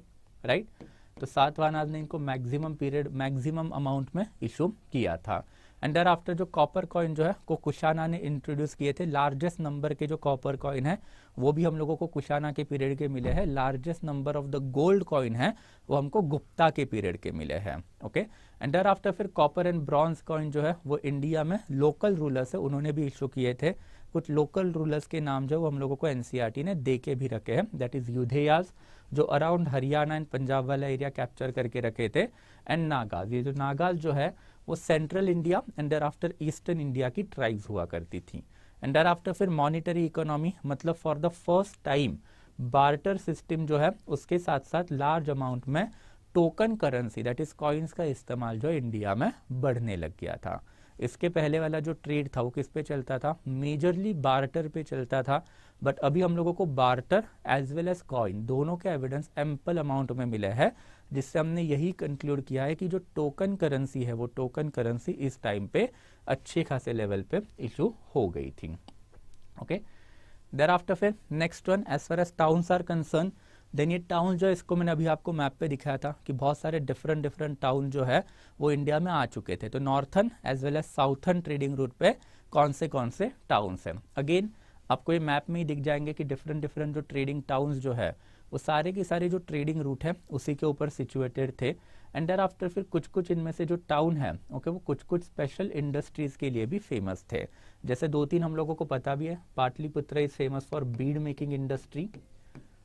राइट। तो सातवाहनाज ने इनको मैक्सिमम पीरियड, मैक्सिमम अमाउंट में इशू किया था। एंड देयर आफ्टर जो कॉपर कॉइन जो है को कुशाना ने इंट्रोड्यूस किए थे। लार्जेस्ट नंबर के जो कॉपर कॉइन है वो भी हम लोगों को कुशाना के पीरियड के मिले हैं। Largest number of the gold coin है वो हमको गुप्ता के पीरियड के मिले हैं। ओके, एंड देयर आफ्टर फिर कॉपर एंड ब्रॉन्ज कॉइन जो है वो इंडिया में लोकल रूलर्स है उन्होंने भी इशू किए थे। कुछ लोकल रूलर्स के नाम जो वो हम लोगों को NCERT ने दे के भी रखे हैं, दैट इज यूधेयाज जो अराउंड हरियाणा एंड पंजाब वाला एरिया कैप्चर करके रखे थे, एंड नागाज, ये जो नागाज जो है वो central India and thereafter eastern India की ट्राइब्स हुआ करती थी। एंड देयर आफ्टर फिर मॉनिटरी इकोनॉमी, मतलब for the first time barter system जो है उसके साथ साथ लार्ज अमाउंट में token currency that is coins का इस्तेमाल जो इंडिया में बढ़ने लग गया था। इसके पहले वाला जो ट्रेड था वो किस पे चलता था, मेजरली बार्टर पे चलता था। बट अभी हम लोगों को barter as well as coin दोनों के एविडेंस एम्पल अमाउंट में मिले हैं, जिससे हमने यही कंक्लूड किया है कि जो टोकन करेंसी है वो टोकन करेंसी इस टाइम पे अच्छे खासे लेवल पे इशू हो गई थी। ओके, देयर आफ्टर फिर next one, as far as towns are concerned, then ये टाउन जो है इसको मैंने अभी आपको मैप पे दिखाया था कि बहुत सारे डिफरेंट टाउन जो है वो इंडिया में आ चुके थे। तो northern as well as southern trading route पे कौन से टाउन्स हैं, अगेन आपको ये मैप में ही दिख जाएंगे कि डिफरेंट जो ट्रेडिंग टाउन्स जो है वो सारे के सारे जो ट्रेडिंग रूट है उसी के ऊपर सिचुएटेड थे। एंड देयर आफ्टर फिर कुछ इनमें से जो टाउन है ओके वो कुछ स्पेशल इंडस्ट्रीज के लिए भी फेमस थे। जैसे 2-3 हम लोगों को पता भी है, Pataliputra is famous for Beed making industry,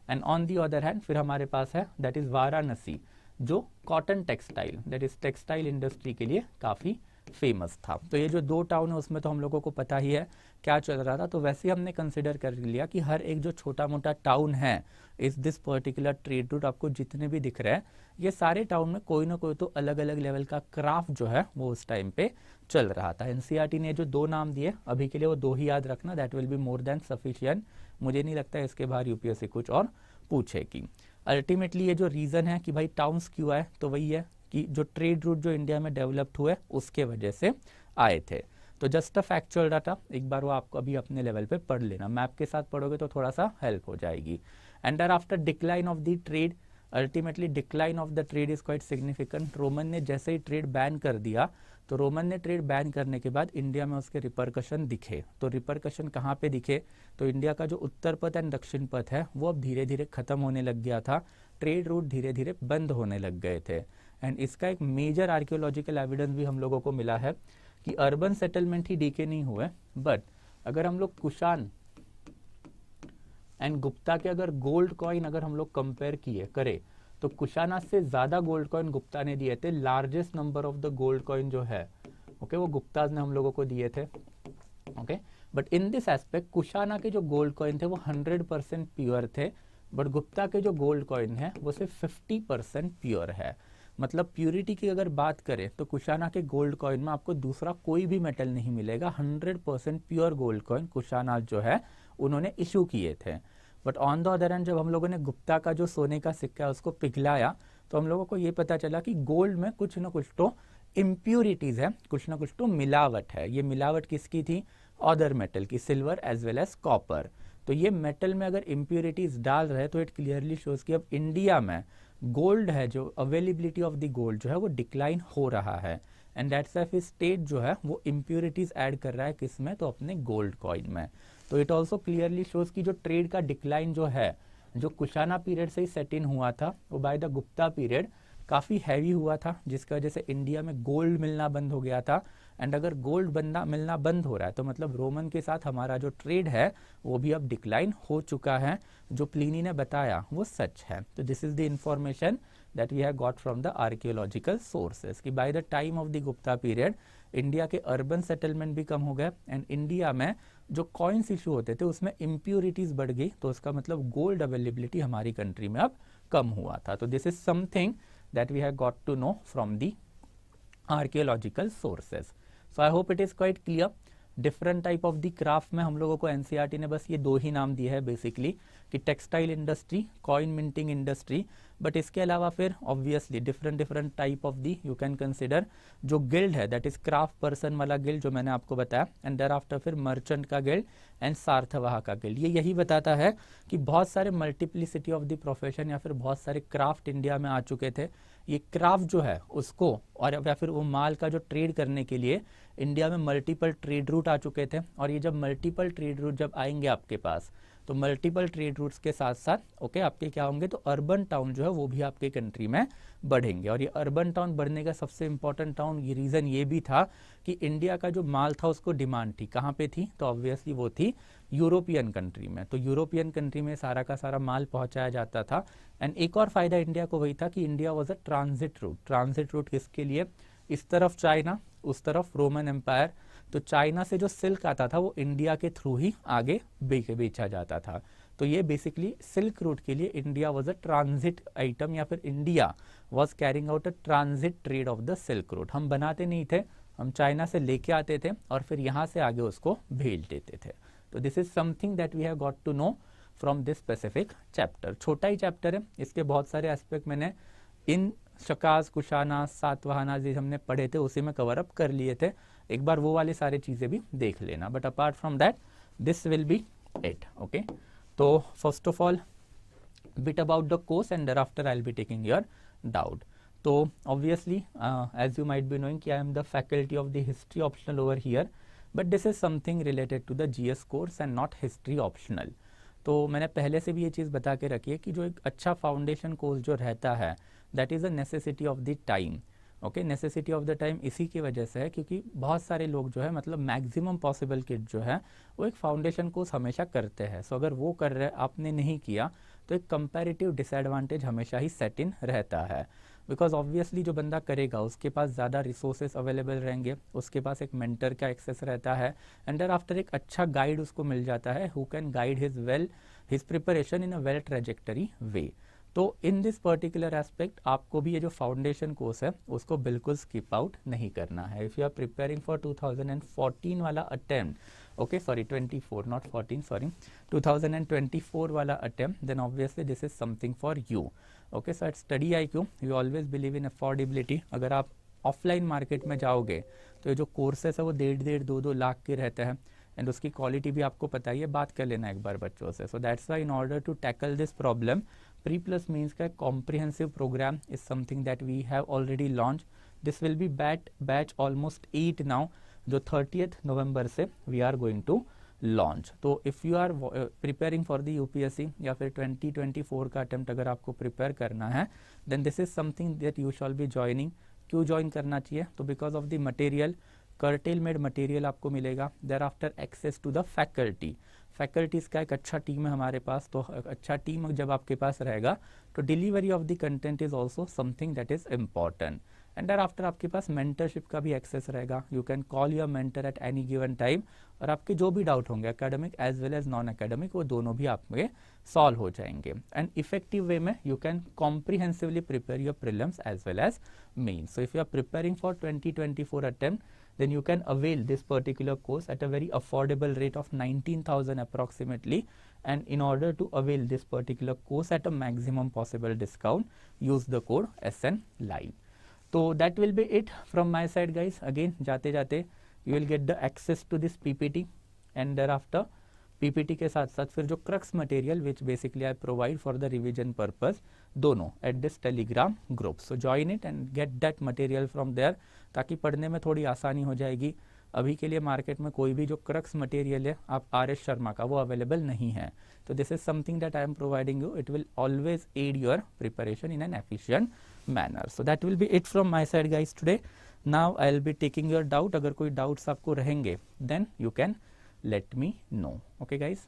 and on the other hand फिर हमारे पास है दैट इज वाराणसी जो cotton textile that is textile industry के लिए काफ़ी फेमस था। तो ये जो 2 टाउन है उसमें तो हम लोगों को पता ही है क्या चल रहा था। तो वैसे हमने कंसिडर कर लिया कि हर एक जो छोटा मोटा टाउन है इस दिस पर्टिकुलर ट्रेड रूट, आपको जितने भी दिख रहे हैं ये सारे टाउन में कोई ना कोई तो अलग अलग लेवल का क्राफ्ट जो है वो उस टाइम पे चल रहा था। NCERT ने जो 2 नाम दिए अभी के लिए वो 2 ही याद रखना, that will be more than sufficient. मुझे नहीं लगता है इसके बाहर UPSC कुछ और पूछेगी। अल्टीमेटली ये जो रीज़न है कि भाई टाउन्स क्यों आए, तो वही है कि जो ट्रेड रूट जो इंडिया में डेवलप्ड हुए उसके वजह से आए थे। तो जस्ट अ फैक्चुअल डाटा, एक बार वो आपको अभी अपने लेवल पे पढ़ लेना, मैप के साथ पढ़ोगे तो थोड़ा सा हेल्प हो जाएगी। And thereafter decline of the trade, ultimately decline of the trade is quite significant. Roman ने जैसे ही ट्रेड बैन कर दिया तो रोमन ने ट्रेड बैन करने के बाद इंडिया में उसके रिपरकशन दिखे। तो रिपरकशन कहाँ पे दिखे, तो इंडिया का जो उत्तर पथ एंड दक्षिण पथ है वो अब धीरे धीरे खत्म होने लग गया था, ट्रेड रूट धीरे धीरे बंद होने लग गए थे। एंड इसका एक मेजर आर्कियोलॉजिकल एविडेंस भी हम लोगों को मिला है कि अर्बन सेटलमेंट ही डीके नहीं हुए, बट अगर हम लोग कुशान एंड गुप्ता के अगर गोल्ड कॉइन अगर हम लोग कंपेयर करें तो कुशाना से ज्यादा गोल्ड कॉइन गुप्ता ने दिए थे। Largest number of the gold coin जो है ओके वो गुप्ताज ने हम लोगों को दिए थे। Okay, but in this aspect Kushana के जो गोल्ड कॉइन थे वो 100% प्योर थे, बट गुप्ता के जो गोल्ड कॉइन है वो सिर्फ 50% प्योर है। मतलब प्यूरिटी की अगर बात करें तो कुशाना के गोल्ड कॉइन में आपको दूसरा कोई भी मेटल नहीं मिलेगा। 100% प्योर गोल्ड कॉइन कुशाना जो है उन्होंने इशू किए थे। But on the other hand जब हम लोगों ने गुप्ता का जो सोने का सिक्का है उसको पिघलाया तो हम लोगों को ये पता चला कि गोल्ड में कुछ ना कुछ तो इम्प्यूरिटीज है, कुछ ना कुछ तो मिलावट है। ये मिलावट किसकी थी? अदर मेटल की, silver as well as copper. तो ये मेटल में अगर इम्प्यूरिटीज डाल रहे तो इट क्लियरली शोज कि अब इंडिया में गोल्ड है, जो अवेलेबिलिटी ऑफ द गोल्ड जो है वो डिक्लाइन हो रहा है। एंड दैट्स वाई स्टेट जो है वो इम्प्यूरिटीज ऐड कर रहा है किसमें? तो अपने गोल्ड कॉइन में। तो इट ऑल्सो क्लियरली शोज कि जो ट्रेड का डिक्लाइन जो है, जो कुशाना पीरियड से ही सेट इन हुआ था, वो बाय द गुप्ता पीरियड काफ़ी हैवी हुआ था, जिसकी वजह से इंडिया में गोल्ड मिलना बंद हो गया था। एंड अगर गोल्ड मिलना बंद हो रहा है तो मतलब रोमन के साथ हमारा जो ट्रेड है वो भी अब डिक्लाइन हो चुका है। जो प्लिनी ने बताया वो सच है। तो this is the information that we have got from the archaeological sources कि by the time of the Gupta period India के अर्बन सेटलमेंट भी कम हो गए एंड इंडिया में जो कॉइन्स इशू होते थे उसमें इम्प्यूरिटीज बढ़ गई। तो उसका मतलब गोल्ड अवेलेबिलिटी हमारी कंट्री में अब कम हुआ था। तो this is something that we have got to know from the archaeological sources. So I hope it is quite clear. Different type of the craft में हम लोगों को एनसीईआरटी ने बस ये दो ही नाम दिए हैं बेसिकली, कि textile industry, coin minting industry. But इसके अलावा फिर obviously different type of the you can consider जो गिल्ड है, दैट इज क्राफ्ट पर्सन वाला गिल्ड जो मैंने आपको बताया, एंड देयर आफ्टर फिर मर्चेंट का गिल्ड एंड सार्थवाह का गिल्ड। ये यही बताता है कि बहुत सारे मल्टीप्लिसिटी ऑफ द प्रोफेशन या फिर बहुत सारे क्राफ्ट इंडिया में आ चुके थे। ये क्राफ्ट जो है उसको और या फिर वो माल का जो ट्रेड करने के लिए इंडिया में मल्टीपल ट्रेड रूट आ चुके थे। और ये जब मल्टीपल ट्रेड रूट जब आएंगे आपके पास, तो मल्टीपल ट्रेड रूट्स के साथ साथ ओके आपके क्या होंगे, तो अर्बन टाउन जो है वो भी आपके कंट्री में बढ़ेंगे। और ये अर्बन टाउन बढ़ने का सबसे इंपॉर्टेंट टाउन ये रीज़न ये भी था कि इंडिया का जो माल था उसको डिमांड थी, कहाँ पे थी, तो ऑब्वियसली वो थी यूरोपियन कंट्री में। तो यूरोपियन कंट्री में सारा का सारा माल पहुंचाया जाता था। एंड एक और फायदा इंडिया को वही था कि India was a transit route. Transit route किसके लिए? इस तरफ चाइना, उस तरफ रोमन एम्पायर। तो चाइना से जो सिल्क आता था वो इंडिया के थ्रू ही आगे बेचा जाता था। तो ये बेसिकली सिल्क रूट के लिए India was a transit item, या फिर India was carrying out a transit trade off the silk root. हम बनाते नहीं थे, हम चाइना से लेके आते थे और फिर यहाँ से आगे उसको भेज देते थे। तो this is something that we have got to know from this specific chapter. छोटा ही चैप्टर है, इसके बहुत सारे एस्पेक्ट मैंने इन शकाज, कुशाना, सातवाहना जो हमने पढ़े थे उसी में कवर अप कर लिए थे। एक बार वो वाली सारी चीज़ें भी देख लेना। But apart from that this will be it. Okay, तो first of all bit about the course and thereafter I'll be taking your doubt. So obviously as you might be knowing I am the faculty of the history optional over here, but this is something related to the GS course and not history optional. तो मैंने पहले से भी ये चीज़ बता के रखी है कि जो एक अच्छा फाउंडेशन कोर्स जो रहता है that is a necessity of the time. Okay, necessity of the time इसी की वजह से है क्योंकि बहुत सारे लोग जो है मतलब मैक्सिमम पॉसिबल किड जो है वो एक फाउंडेशन कोर्स हमेशा करते हैं। सो अगर वो कर रहे आपने नहीं किया तो एक कंपैरेटिव डिसएडवांटेज हमेशा ही सेट इन रहता है। बिकॉज ऑब्वियसली जो बंदा करेगा उसके पास ज़्यादा रिसोर्सेज अवेलेबल रहेंगे, उसके पास एक मेंटर का एक्सेस रहता है, एंड देयर आफ्टर एक अच्छा गाइड उसको मिल जाता है who can guide his preparation in a well trajectory way. तो इन दिस पर्टिकुलर एस्पेक्ट आपको भी ये जो फाउंडेशन कोर्स है उसको बिल्कुल स्किप आउट नहीं करना है। If you are preparing for 2014 वाला attempt, okay sorry 24 not 14 sorry 2024 वाला attempt, then obviously this is something for you. okay, so at study IQ we always believe in affordability. अगर आप ऑफलाइन मार्केट में जाओगे तो ये जो कोर्सेस है वो 1.5-2 लाख के रहते हैं एंड उसकी क्वालिटी भी आपको पता ही है, बात कर लेना एक बार बच्चों से। So that's why in order to tackle this problem pre plus mains का comprehensive programme is something that we have already launch. This will be batch almost 8 now, जो 30th नवंबर से we are going to launch. तो if you are preparing for the UPSC या फिर 2024 का attempt अगर आपको prepare करना है then this is something that you shall be joining. क्यों ज्वाइन करना चाहिए? तो because of the material, cartel made material आपको मिलेगा, thereafter access to the faculty. Faculties का एक अच्छा टीम है हमारे पास। तो अच्छा टीम जब आपके पास रहेगा तो delivery of the content is also something that is important. And thereafter आपके पास मेंटरशिप का भी एक्सेस रहेगा, you can call your mentor at any given time, और आपके जो भी डाउट होंगे academic as well as non academic वो दोनों भी आपके सॉल्व हो जाएंगे। एंड इफेक्टिव वे में you can comprehensively prepare your prelims as well as main. So if you are preparing for 2024 attempt, then you can avail this particular course at a very affordable rate of 19,000 approximately, and in order to avail this particular course at a maximum possible discount, use the code SN Live. So that will be it from my side guys. Again जाते जाते you will get the access to this PPT, and thereafter PPT के साथ साथ फिर जो crux material which basically I provide for the revision purpose, दोनों at this Telegram group. So join it and get that material from there, ताकि पढ़ने में थोड़ी आसानी हो जाएगी। अभी के लिए मार्केट में कोई भी जो क्रक्स मटेरियल है आप RS शर्मा का वो अवेलेबल नहीं है, तो this is something that I am providing you, it will always aid your preparation in an efficient manner. So that will be it from my side guys today. Now I will be taking your doubt, अगर कोई doubts आपको रहेंगे then you can let me know. Okay guys,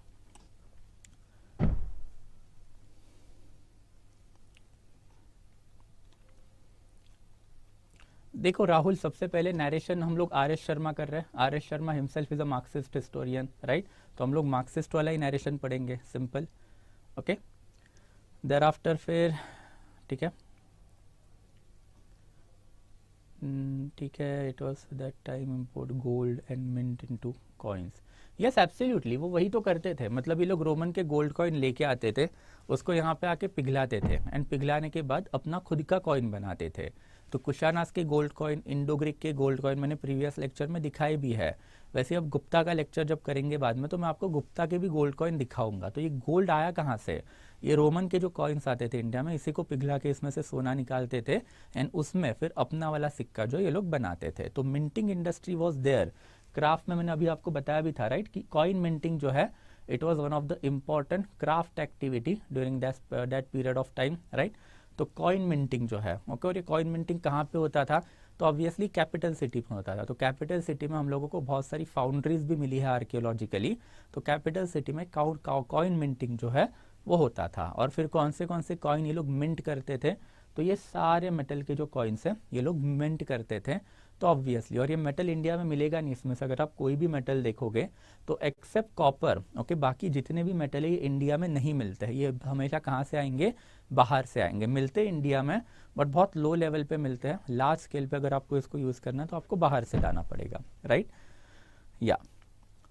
देखो राहुल, सबसे पहले narration हम लोग RS Sharma कर रहे हैं। RS Sharma himself is a Marxist historian, right? तो हम लोग मार्क्सिस्ट वाला ही नरेशन पढ़ेंगे, सिंपल। ओके, देयर आफ्टर फिर ठीक है, ठीक है, it was that time import gold and mint into coins. Yes absolutely, वो वही तो करते थे। मतलब ये लोग रोमन के गोल्ड कॉइन लेके आते थे, उसको यहाँ पे आके पिघलाते थे, एंड पिघलाने के बाद अपना खुद का कॉइन बनाते थे। तो कुशानास के गोल्ड कॉइन, इंडो ग्रीक के गोल्ड कॉइन मैंने प्रीवियस लेक्चर में दिखाई भी है। वैसे अब गुप्ता का लेक्चर जब करेंगे बाद में, तो मैं आपको गुप्ता के भी गोल्ड कॉइन दिखाऊंगा। तो ये गोल्ड आया कहाँ से? ये रोमन के जो कॉइन्स आते थे इंडिया में, इसी को पिघला के इसमें से सोना निकालते थे, एंड उसमें फिर अपना वाला सिक्का जो ये लोग बनाते थे। तो minting industry was there. Craft में मैंने अभी आपको बताया भी था, राइट, कि कॉइन मिंटिंग जो है it was one of the important craft activity during that period of time, right? तो कॉइन मिंटिंग जो है, ओके, और ये कॉइन मिंटिंग कहाँ पे होता था? तो ऑब्वियसली कैपिटल सिटी में होता था। तो कैपिटल सिटी में हम लोगों को बहुत सारी फाउंड्रीज भी मिली है आर्कियोलॉजिकली। तो कैपिटल सिटी में कॉइन मिंटिंग जो है वो होता था। और फिर कौन से कॉइन ये लोग मिंट करते थे? तो ये सारे मेटल के जो कॉइन्स हैं ये लोग मिंट करते थे। तो ऑब्वियसली, और ये मेटल इंडिया में मिलेगा नहीं। इसमें से अगर आप कोई भी मेटल देखोगे तो एक्सेप्ट कॉपर, ओके, बाकी जितने भी मेटल है ये इंडिया में नहीं मिलते हैं। ये हमेशा कहाँ से आएंगे? बाहर से आएंगे। मिलते हैं इंडिया में बट बहुत लो लेवल पे मिलते हैं। लार्ज स्केल पे अगर आपको इसको यूज करना है तो आपको बाहर से लाना पड़ेगा, राइट? या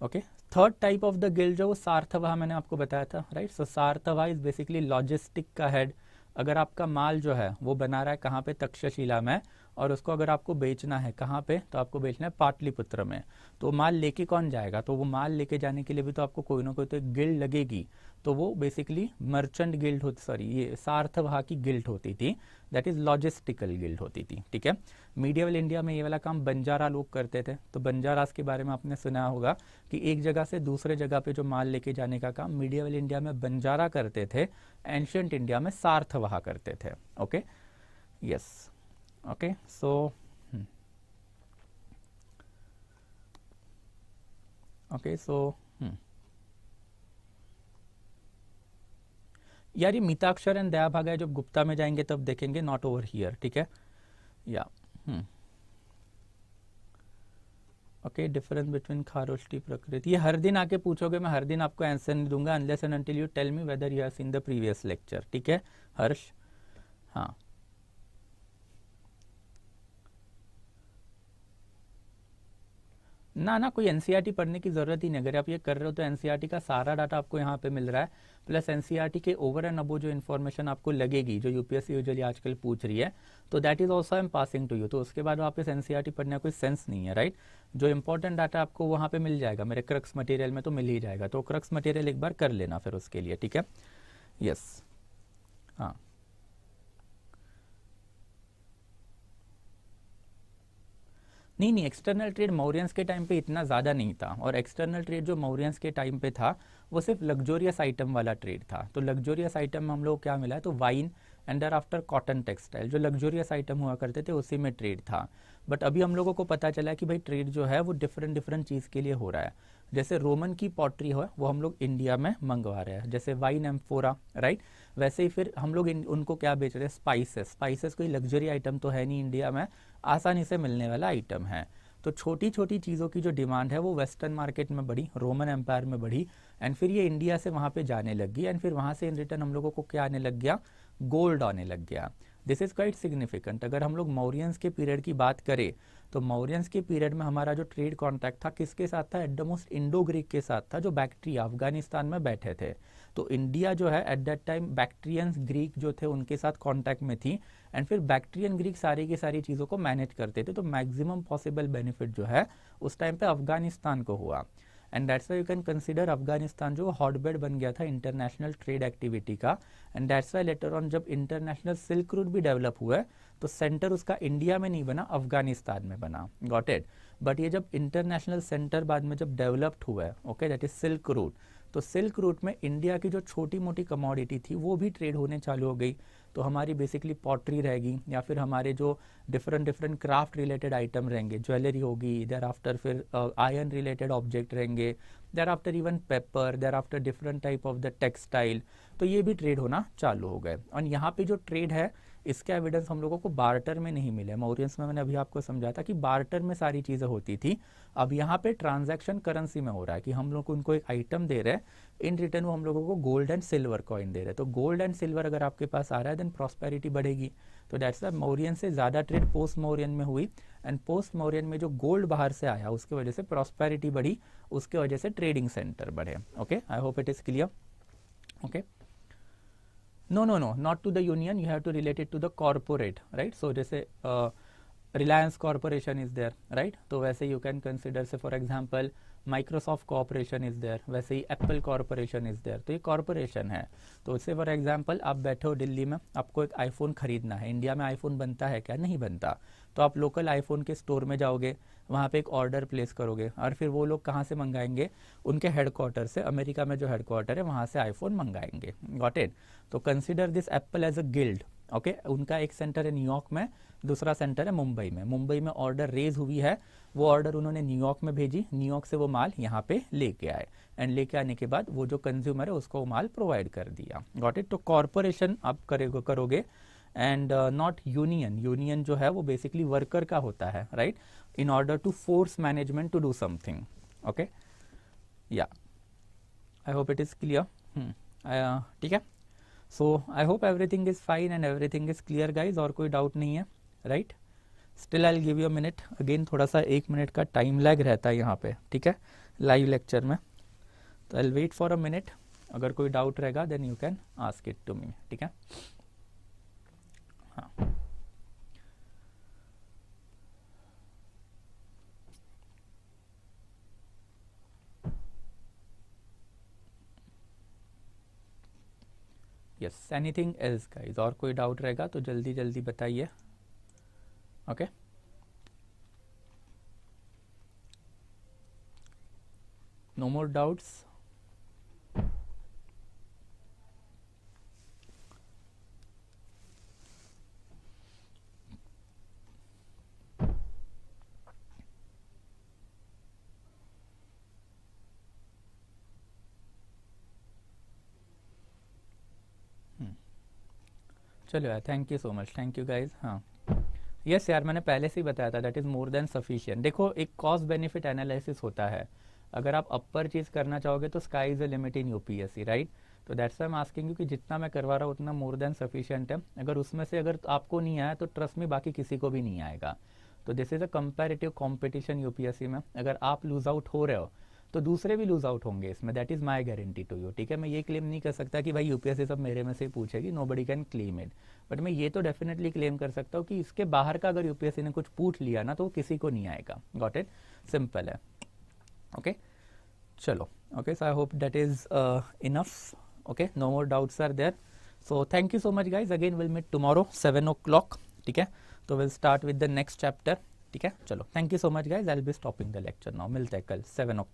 okay, third type of the guild जो वो सार्थवाह मैंने आपको बताया था, राइट? सो सार्थवाह इज बेसिकली लॉजिस्टिक का हेड। अगर आपका माल जो है वो बना रहा है कहाँ पे? तक्षशिला में, और उसको अगर आपको बेचना है कहाँ पे? तो आपको बेचना है पाटलिपुत्र में। तो माल लेके कौन जाएगा? तो वो माल लेके जाने के लिए भी तो आपको कोई ना कोई तो एक गिल्ड लगेगी। तो वो बेसिकली मर्चेंट गिल्ड होती, सॉरी, ये सार्थवाह की गिल्ड होती थी, दैट इज लॉजिस्टिकल गिल्ड होती थी, ठीक है? मीडियवल इंडिया में ये वाला काम बंजारा लोग करते थे। तो बंजारास के बारे में आपने सुना होगा कि एक जगह से दूसरे जगह पे जो माल लेके जाने का काम मीडियवल इंडिया में बंजारा करते थे, एंशियंट इंडिया में सार्थवाह करते थे। Okay, yes, okay, so okay, so यार ये मिताक्षर एंड दया भागा है, जब गुप्ता में जाएंगे तब देखेंगे, नॉट ओवर हियर, ठीक है? या ओके, डिफरेंस बिटवीन खारोष्टी प्रकृति, ये हर दिन आके पूछोगे, मैं हर दिन आपको आंसर नहीं दूंगा unless and until you tell me whether you have seen the previous lecture, ठीक है हर्ष? हाँ, ना कोई एनसीईआरटी पढ़ने की जरूरत ही नहीं। अगर आप ये कर रहे हो तो एनसीईआरटी का सारा डाटा आपको यहाँ पे मिल रहा है, प्लस एनसीईआरटी के ओवर एंड अबो जो इन्फॉर्मेशन आपको लगेगी, जो यूपीएससी यूजुअली आजकल पूछ रही है, तो that is also I am passing to you. तो उसके बाद वापस एनसीईआरटी पढ़ने का कोई सेंस नहीं है, राइट? जो इंपॉर्टेंट डाटा आपको वहाँ पे मिल जाएगा, मेरे क्रक्स मटेरियल में तो मिल ही जाएगा। तो क्रक्स मटेरियल एक बार कर लेना फिर उसके लिए, ठीक है? यस, हाँ, नहीं, एक्सटर्नल ट्रेड मौर्यंस के टाइम पे इतना ज़्यादा नहीं था। और एक्सटर्नल ट्रेड जो मौर्यंस के टाइम पे था वो सिर्फ लग्जोरियस आइटम वाला ट्रेड था। तो लग्जोरियस आइटम में हम लोग क्या मिला है? तो wine and thereafter cotton textile, जो लग्जोरियस आइटम हुआ करते थे उसी में ट्रेड था। बट अभी हम लोगों को पता चला कि भाई ट्रेड जो है वो डिफरेंट चीज़ के लिए हो रहा है। जैसे रोमन की पॉटरी है वो हम लोग इंडिया में मंगवा रहे हैं, जैसे वाइन एम्फोरा, राइट? वैसे ही फिर हम लोग उनको क्या बेच रहे हैं, स्पाइसेस। स्पाइसेस कोई लग्जरी आइटम तो है नहीं इंडिया में, आसानी से मिलने वाला आइटम है। तो छोटी छोटी चीज़ों की जो डिमांड है वो वेस्टर्न मार्केट में बढ़ी, रोमन एम्पायर में बढ़ी, एंड फिर ये इंडिया से वहाँ पे जाने लग गई, एंड फिर वहाँ से इन रिटर्न हम लोगों को क्या आने लग गया, गोल्ड आने लग गया। This is quite significant. अगर हम लोग मौर्यंस के पीरियड की बात करें तो मौर्यंस के पीरियड में हमारा जो ट्रेड कॉन्टैक्ट था किसके साथ था, at the most Indo Greek के साथ था, जो बैक्ट्रिया अफगानिस्तान में बैठे थे। तो इंडिया जो है at that time Bactrians Greek जो थे उनके साथ कॉन्टैक्ट में थी, एंड फिर बैक्ट्रियन ग्रीक सारी की सारी चीज़ों को मैनेज करते थे। तो मैक्सिमम पॉसिबल बेनिफिट जो है उस टाइम पे अफगानिस्तान को हुआ, and that's why you can consider Afghanistan जो हॉटबेड बन गया था इंटरनेशनल ट्रेड एक्टिविटी का, and that's why later on जब इंटरनेशनल सिल्क रूट भी डेवलप हुआ है तो सेंटर उसका इंडिया में नहीं बना, अफगानिस्तान में बना। Got it. बट ये जब इंटरनेशनल सेंटर बाद में जब डेवलप्ड हुआ है, okay, that is silk route, तो सिल्क रूट में इंडिया की जो छोटी मोटी कमोडिटी थी वो भी ट्रेड होने चालू हो गई। तो हमारी बेसिकली पॉटरी रहेगी, या फिर हमारे जो डिफरेंट क्राफ्ट रिलेटेड आइटम रहेंगे, ज्वेलरी होगी, देर आफ्टर फिर आयरन रिलेटेड ऑब्जेक्ट रहेंगे, there after even paper, there after different type of the textile, तो ये भी ट्रेड होना चालू हो गए। और यहाँ पे जो ट्रेड है इसके एविडेंस हम लोगों को बार्टर में नहीं मिले। मौर्यंस में मैंने अभी आपको समझा था कि बार्टर में सारी चीज़ें होती थी। अब यहाँ पे ट्रांजैक्शन करेंसी में हो रहा है कि हम लोग उनको एक आइटम दे रहे हैं, इन रिटर्न वो हम लोगों को गोल्ड एंड सिल्वर कॉइन दे रहे हैं। तो गोल्ड एंड सिल्वर अगर आपके पास आ रहा है देन प्रॉस्पेरिटी बढ़ेगी। तो दैट्स व्हाई मौर्यन से ज़्यादा ट्रेड पोस्ट मौर्यन में हुई, एंड पोस्ट मौर्यन में जो गोल्ड बाहर से आया उसकी वजह से प्रॉस्पेरिटी बढ़ी, उसके वजह से ट्रेडिंग सेंटर बढ़े। Okay, I hope it is clear. Okay, no, not to the union, you have to relate it to the corporate, right? So जैसे Reliance Corporation is there, right? तो वैसे you can consider से for example Microsoft Corporation is there, वैसे ही Apple Corporation is there। तो ये corporation है। तो इससे फॉर एग्जांपल आप बैठे हो दिल्ली में, आपको एक आईफोन खरीदना है। इंडिया में आईफोन बनता है क्या? नहीं बनता। तो आप लोकल आईफोन के स्टोर में जाओगे, वहाँ पे एक ऑर्डर प्लेस करोगे, और फिर वो लोग कहाँ से मंगाएंगे? उनके हेडक्वार्टर से, अमेरिका में जो हेडक्वार्टर है वहाँ से आईफोन मंगाएंगे। Got it. तो consider this Apple as a guild. Okay, उनका एक सेंटर है न्यूयॉर्क में, दूसरा सेंटर है मुंबई में। मुंबई में ऑर्डर रेज हुई है, वो ऑर्डर उन्होंने न्यूयॉर्क में भेजी, न्यूयॉर्क से वो माल यहाँ पे लेके आए, एंड लेके आने के बाद वो जो कंज्यूमर है उसको वो माल प्रोवाइड कर दिया। Got it. तो कॉर्पोरेशन आप करोगे, एंड नॉट यूनियन। यूनियन जो है वो बेसिकली वर्कर का होता है, right, in order to force management to do something. Okay, yeah I hope it is clear. ठीक है। So I hope everything is fine and everything is clear guys, और कोई डाउट नहीं है, right. Still I will give you a minute again, थोड़ा सा 1 minute का time lag रहता है यहाँ पे, ठीक है, लाइव लेक्चर में। तो I will wait for a minute, अगर कोई डाउट रहेगा then you can ask it to me, ठीक है। हाँ, यस, एनीथिंग एल्स गाइज, और कोई डाउट रहेगा तो जल्दी जल्दी बताइए। Okay, no more doubts. चलो यार, thank you so much, thank you guys. हाँ, यस यार, मैंने पहले से ही बताया था, that is more than sufficient. देखो, एक कॉस्ट बेनिफिट एनालिसिस होता है। अगर आप अपर चीज़ करना चाहोगे तो sky is a limit in UPSC, right. तो that's why I am asking you कि जितना मैं करवा रहा हूँ उतना मोर देन सफिशिएंट है। अगर उसमें से अगर आपको नहीं आया तो ट्रस्ट में बाकी किसी को भी नहीं आएगा। तो this is a comparative competition UPSC में। अगर आप लूज आउट हो रहे हो तो दूसरे भी लूज आउट होंगे इसमें, that is my guarantee to you, ठीक है। मैं ये क्लेम नहीं कर सकता कि भाई यूपीएससी सब मेरे में से ही पूछेगी, nobody can claim it, but मैं ये तो डेफिनेटली क्लेम कर सकता हूँ कि इसके बाहर का अगर यूपीएससी ने कुछ पूछ लिया ना तो वो किसी को नहीं आएगा। गॉट इट, सिंपल है। ओके, चलो, okay, so I hope that is enough. Okay, no more doubts are there. So thank you so much guys, again will meet tomorrow 7 o'clock, ठीक है। तो will start with the next chapter, ठीक है। चलो, thank you so much guys, I will be stopping the lecture now. मिलते हैं कल 7 o'clock।